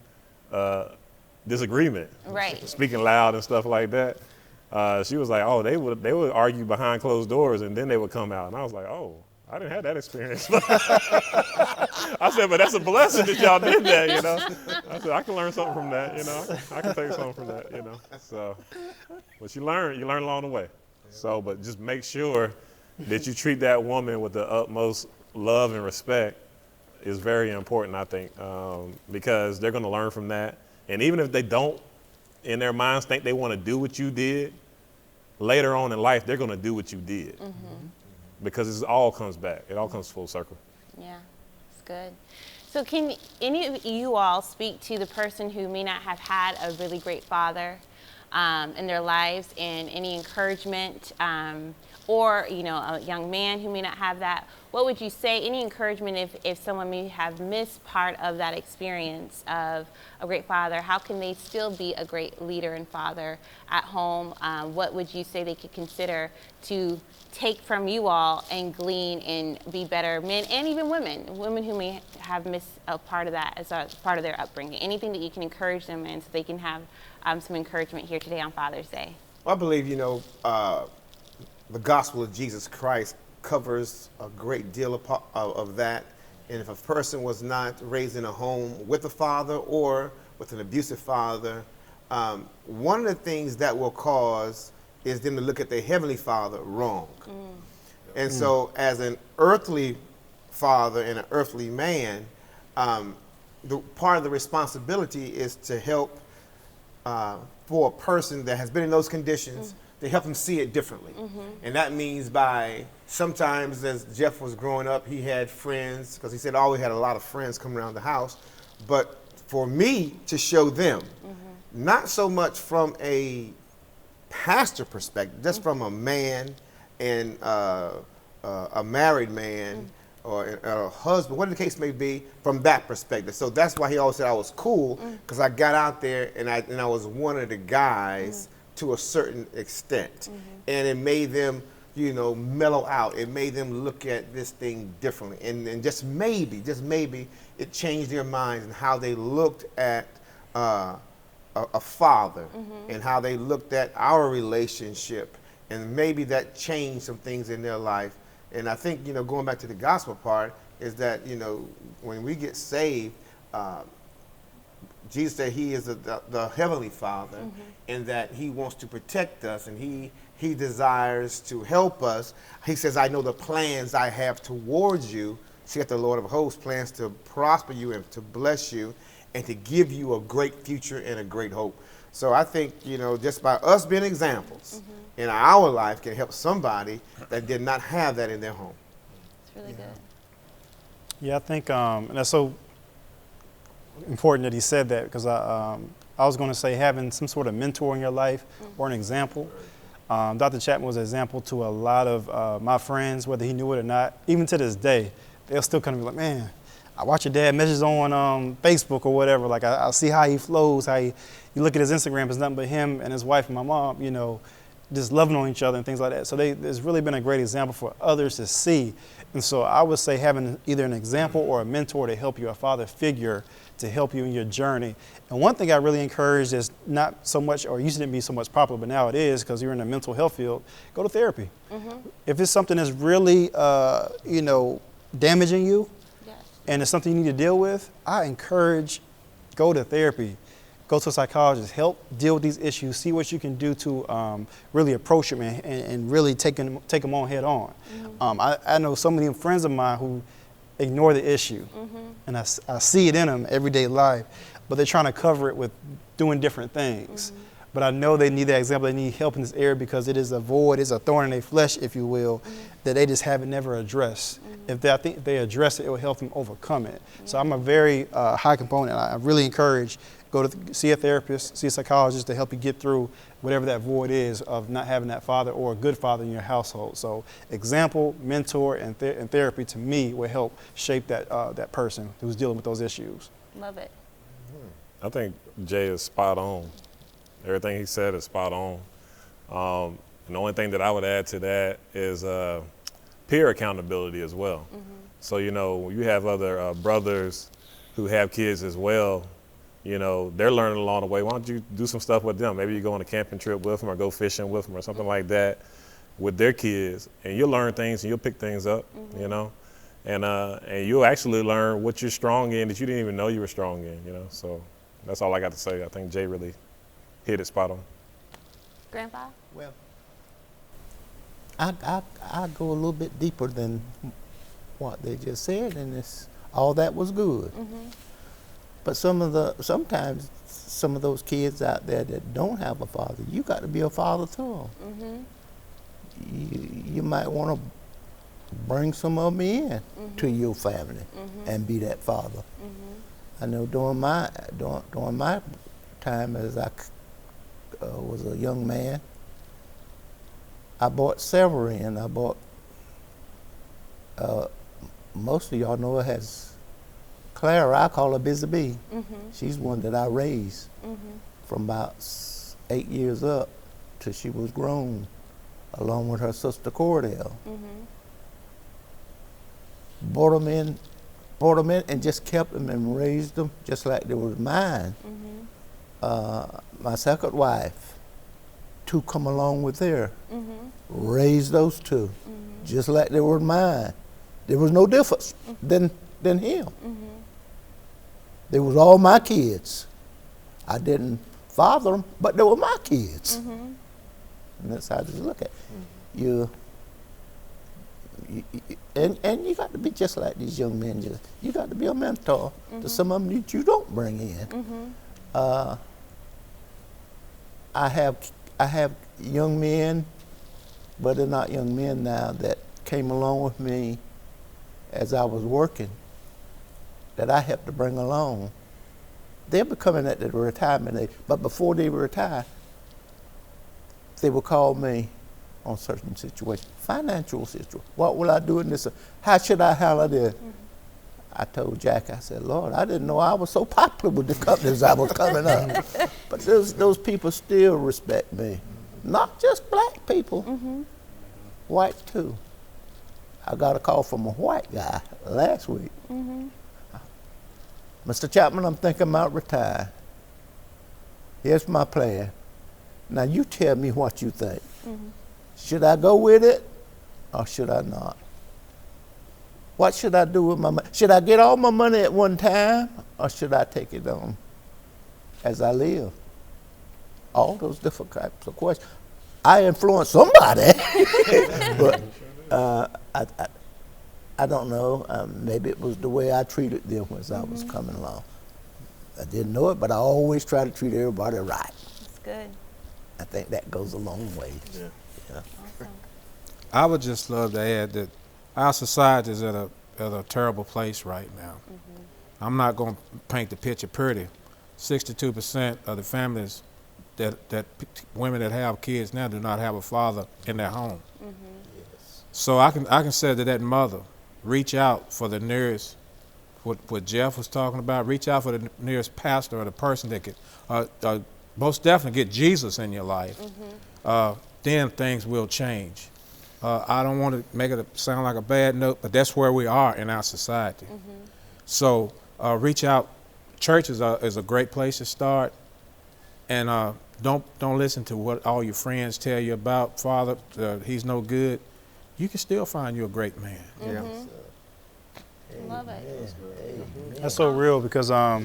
disagreement. Right. Speaking loud and stuff like that. She was like, oh, they would argue behind closed doors and then they would come out. And I was like, oh, I didn't have that experience. I said, but that's a blessing that y'all did that, you know. I said, I can learn something from that, you know. I can take something from that, you know. So, but you learn along the way. So, but just make sure that you treat that woman with the utmost love and respect is very important, I think, because they're going to learn from that. And even if they don't, in their minds, think they want to do what you did, later on in life, they're going to do what you did. Because it all comes back. It all comes full circle. Yeah, it's good. So can any of you all speak to the person who may not have had a really great father in their lives, and any encouragement, or, you know, a young man who may not have that? What would you say, any encouragement if someone may have missed part of that experience of a great father? How can they still be a great leader and father at home? What would you say they could consider to take from you all and glean and be better men, and even women who may have missed a part of that as a part of their upbringing? Anything that you can encourage them in so they can have some encouragement here today on Father's Day? I believe, you know, the gospel of Jesus Christ covers a great deal of that. And if a person was not raised in a home with a father or with an abusive father, one of the things that will cause is them to look at their heavenly father wrong. And so as an earthly father and an earthly man, the part of the responsibility is to help for a person that has been in those conditions, to help them see it differently. And that means by sometimes, as Jeff was growing up, he had friends, because he said always had a lot of friends coming around the house. But for me to show them, not so much from a pastor perspective, just from a man and a married man or a husband, whatever the case may be, from that perspective. So that's why he always said I was cool, because I got out there and I was one of the guys to a certain extent. And it made them, you know, mellow out. It made them look at this thing differently. And just maybe, it changed their minds and how they looked at a father and how they looked at our relationship. And maybe that changed some things in their life. And I think, you know, going back to the gospel part, is that, you know, when we get saved, Jesus said he is the Heavenly Father, and that he wants to protect us, and he desires to help us. He says, I know the plans I have towards you. See, that the Lord of hosts plans to prosper you and to bless you and to give you a great future and a great hope. So I think, you know, just by us being examples in our life can help somebody that did not have that in their home. It's really good. Yeah, I think, and that's so important that he said that, because I was going to say having some sort of mentor in your life or an example. Dr. Chapman was an example to a lot of my friends, whether he knew it or not. Even to this day, they'll still kind of be like, man, I watch your dad messages on Facebook or whatever. Like, I see how he flows, you look at his Instagram, it's nothing but him and his wife and my mom, you know, just loving on each other and things like that. So there's really been a great example for others to see. And so I would say having either an example or a mentor to help you, a father figure to help you in your journey. And one thing I really encourage is not so much, or used to be so much popular, but now it is, because you're in the mental health field, go to therapy. If it's something that's really, you know, damaging you, and it's something you need to deal with, I encourage, go to therapy. Go to a psychologist, help deal with these issues, see what you can do to really approach them and really take them on head on. I know so many friends of mine who ignore the issue, and I see it in them everyday life, but they're trying to cover it with doing different things. But I know they need that example, they need help in this area, because it is a void, it's a thorn in their flesh, if you will, that they just haven't never addressed. I think if they address it, it will help them overcome it. So I'm a very high component. I really encourage, go to see a therapist, see a psychologist to help you get through whatever that void is of not having that father or a good father in your household. So example, mentor, and therapy to me will help shape that person who's dealing with those issues. Love it. I think Jay is spot on. Everything he said is spot on. And the only thing that I would add to that is peer accountability as well. So, you know, you have other brothers who have kids as well. You know, they're learning along the way. Why don't you do some stuff with them? Maybe you go on a camping trip with them, or go fishing with them, or something like that with their kids, and you'll learn things and you'll pick things up, you know, and you'll actually learn what you're strong in that you didn't even know you were strong in, you know. So that's all I got to say. I think Jay really hit it spot on. Grandpa? Well, I go a little bit deeper than what they just said, and all that was good. But sometimes some of those kids out there that don't have a father, you got to be a father to them. You might want to bring some of them in to your family and be that father. I know during my time as I was a young man, I bought several in. I bought, most of y'all know her has Clara, I call her Busy Bee. She's one that I raised from about 8 years up till she was grown, along with her sister Cordell. Brought them in and just kept them and raised them just like they was mine. My second wife, 2 come along with her, raised those 2 just like they were mine. There was no difference than him. They was all my kids. I didn't father them, but they were my kids. And that's how I just look at it. And you got to be just like these young men. You got to be a mentor to some of them that you don't bring in. I have young men, but they're not young men now, that came along with me as I was working, that I helped to bring along. They're becoming at the retirement age, but before they retire, they would call me, on certain situations, financial situations. What will I do in this? How should I handle this? I told Jack, I said, Lord, I didn't know I was so popular with the companies I was coming up. But those people still respect me. Not just black people, white too. I got a call from a white guy last week. Mr. Chapman, I'm thinking about retiring. Here's my plan. Now you tell me what you think. Should I go with it or should I not? What should I do with my money? Should I get all my money at one time or should I take it on as I live? All those different types of questions. I influence somebody, but I don't know. Maybe it was the way I treated them as I was coming along. I didn't know it, but I always try to treat everybody right. That's good. I think that goes a long way. Yeah. Awesome. I would just love to add that our society is at a terrible place right now. I'm not going to paint the picture pretty. 62% of the families that women that have kids now do not have a father in their home. So I can say to that mother, reach out for the nearest, what Jeff was talking about, reach out for the nearest pastor or the person that could most definitely get Jesus in your life. Then things will change. I don't want to make it sound like a bad note, but that's where we are in our society. So reach out. Church is a great place to start, and don't listen to what all your friends tell you about Father. He's no good. You can still find you a great man. Yeah. Love it. That's so real because I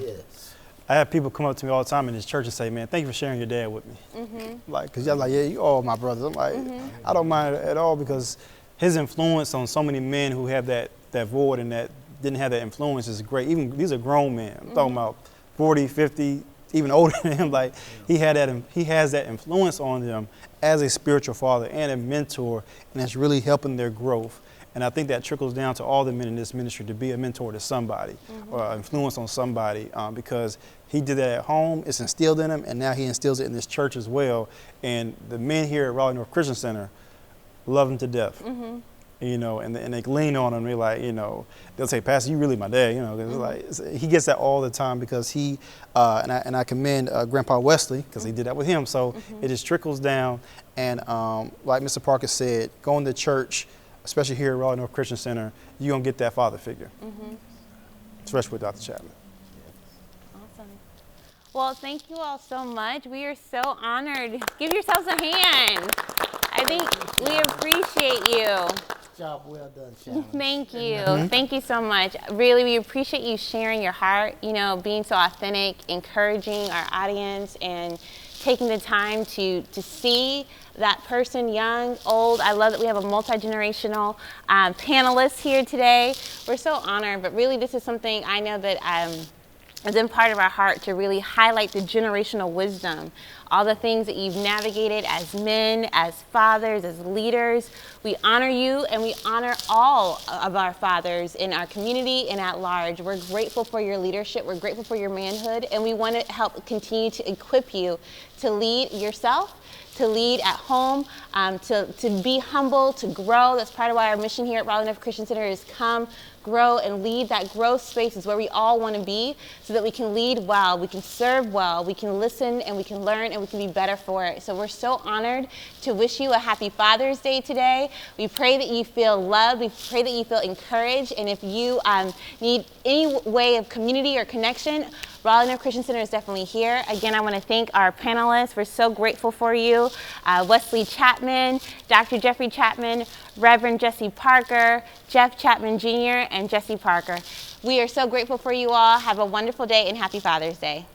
have people come up to me all the time in this church and say, man, thank you for sharing your dad with me. Like, because y'all like, yeah, you all my brothers. I'm like, I don't mind it at all because his influence on so many men who have that void and that didn't have that influence is great. Even these are grown men. I'm talking about 40, 50, even older than him. Like, he has that influence on them as a spiritual father and a mentor, and it's really helping their growth. And I think that trickles down to all the men in this ministry to be a mentor to somebody or influence on somebody because he did that at home, it's instilled in him, and now he instills it in this church as well. And the men here at Raleigh North Christian Center love him to death. You know, and they lean on him and they're like, you know, they'll say, Pastor, you really my dad, you know, 'cause like, he gets that all the time because he, and I commend Grandpa Wesley because he did that with him. So it just trickles down. And like Mr. Parker said, going to church, especially here at Raleigh North Christian Center, you're going to get that father figure, especially with Dr. Chapman. Awesome. Well, thank you all so much. We are so honored. Give yourselves a hand. I think we appreciate you. Job well done, Chapman. Thank you. Thank you so much. Really, we appreciate you sharing your heart, you know, being so authentic, encouraging our audience, and taking the time to see that person, young, old. I love that we have a multi-generational panelist here today. We're so honored, but really this is something I know that has been part of our heart to really highlight the generational wisdom, all the things that you've navigated as men, as fathers, as leaders. We honor you and we honor all of our fathers in our community and at large. We're grateful for your leadership, we're grateful for your manhood, and we want to help continue to equip you to lead yourself, to lead at home, to be humble, to grow. That's part of why our mission here at Raleigh North Christian Center is come, grow, and lead. That growth space is where we all want to be so that we can lead well, we can serve well, we can listen, and we can learn, and we can be better for it. So we're so honored to wish you a happy Father's Day today. We pray that you feel loved. We pray that you feel encouraged. And if you need any way of community or connection, Raleigh North Christian Center is definitely here. Again, I want to thank our panelists. We're so grateful for you. Wesley Chapman, Dr. Jeffrey Chapman, Reverend Jessie Parker, Jeff Chapman Jr., and Jessie Parker. We are so grateful for you all. Have a wonderful day and happy Father's Day.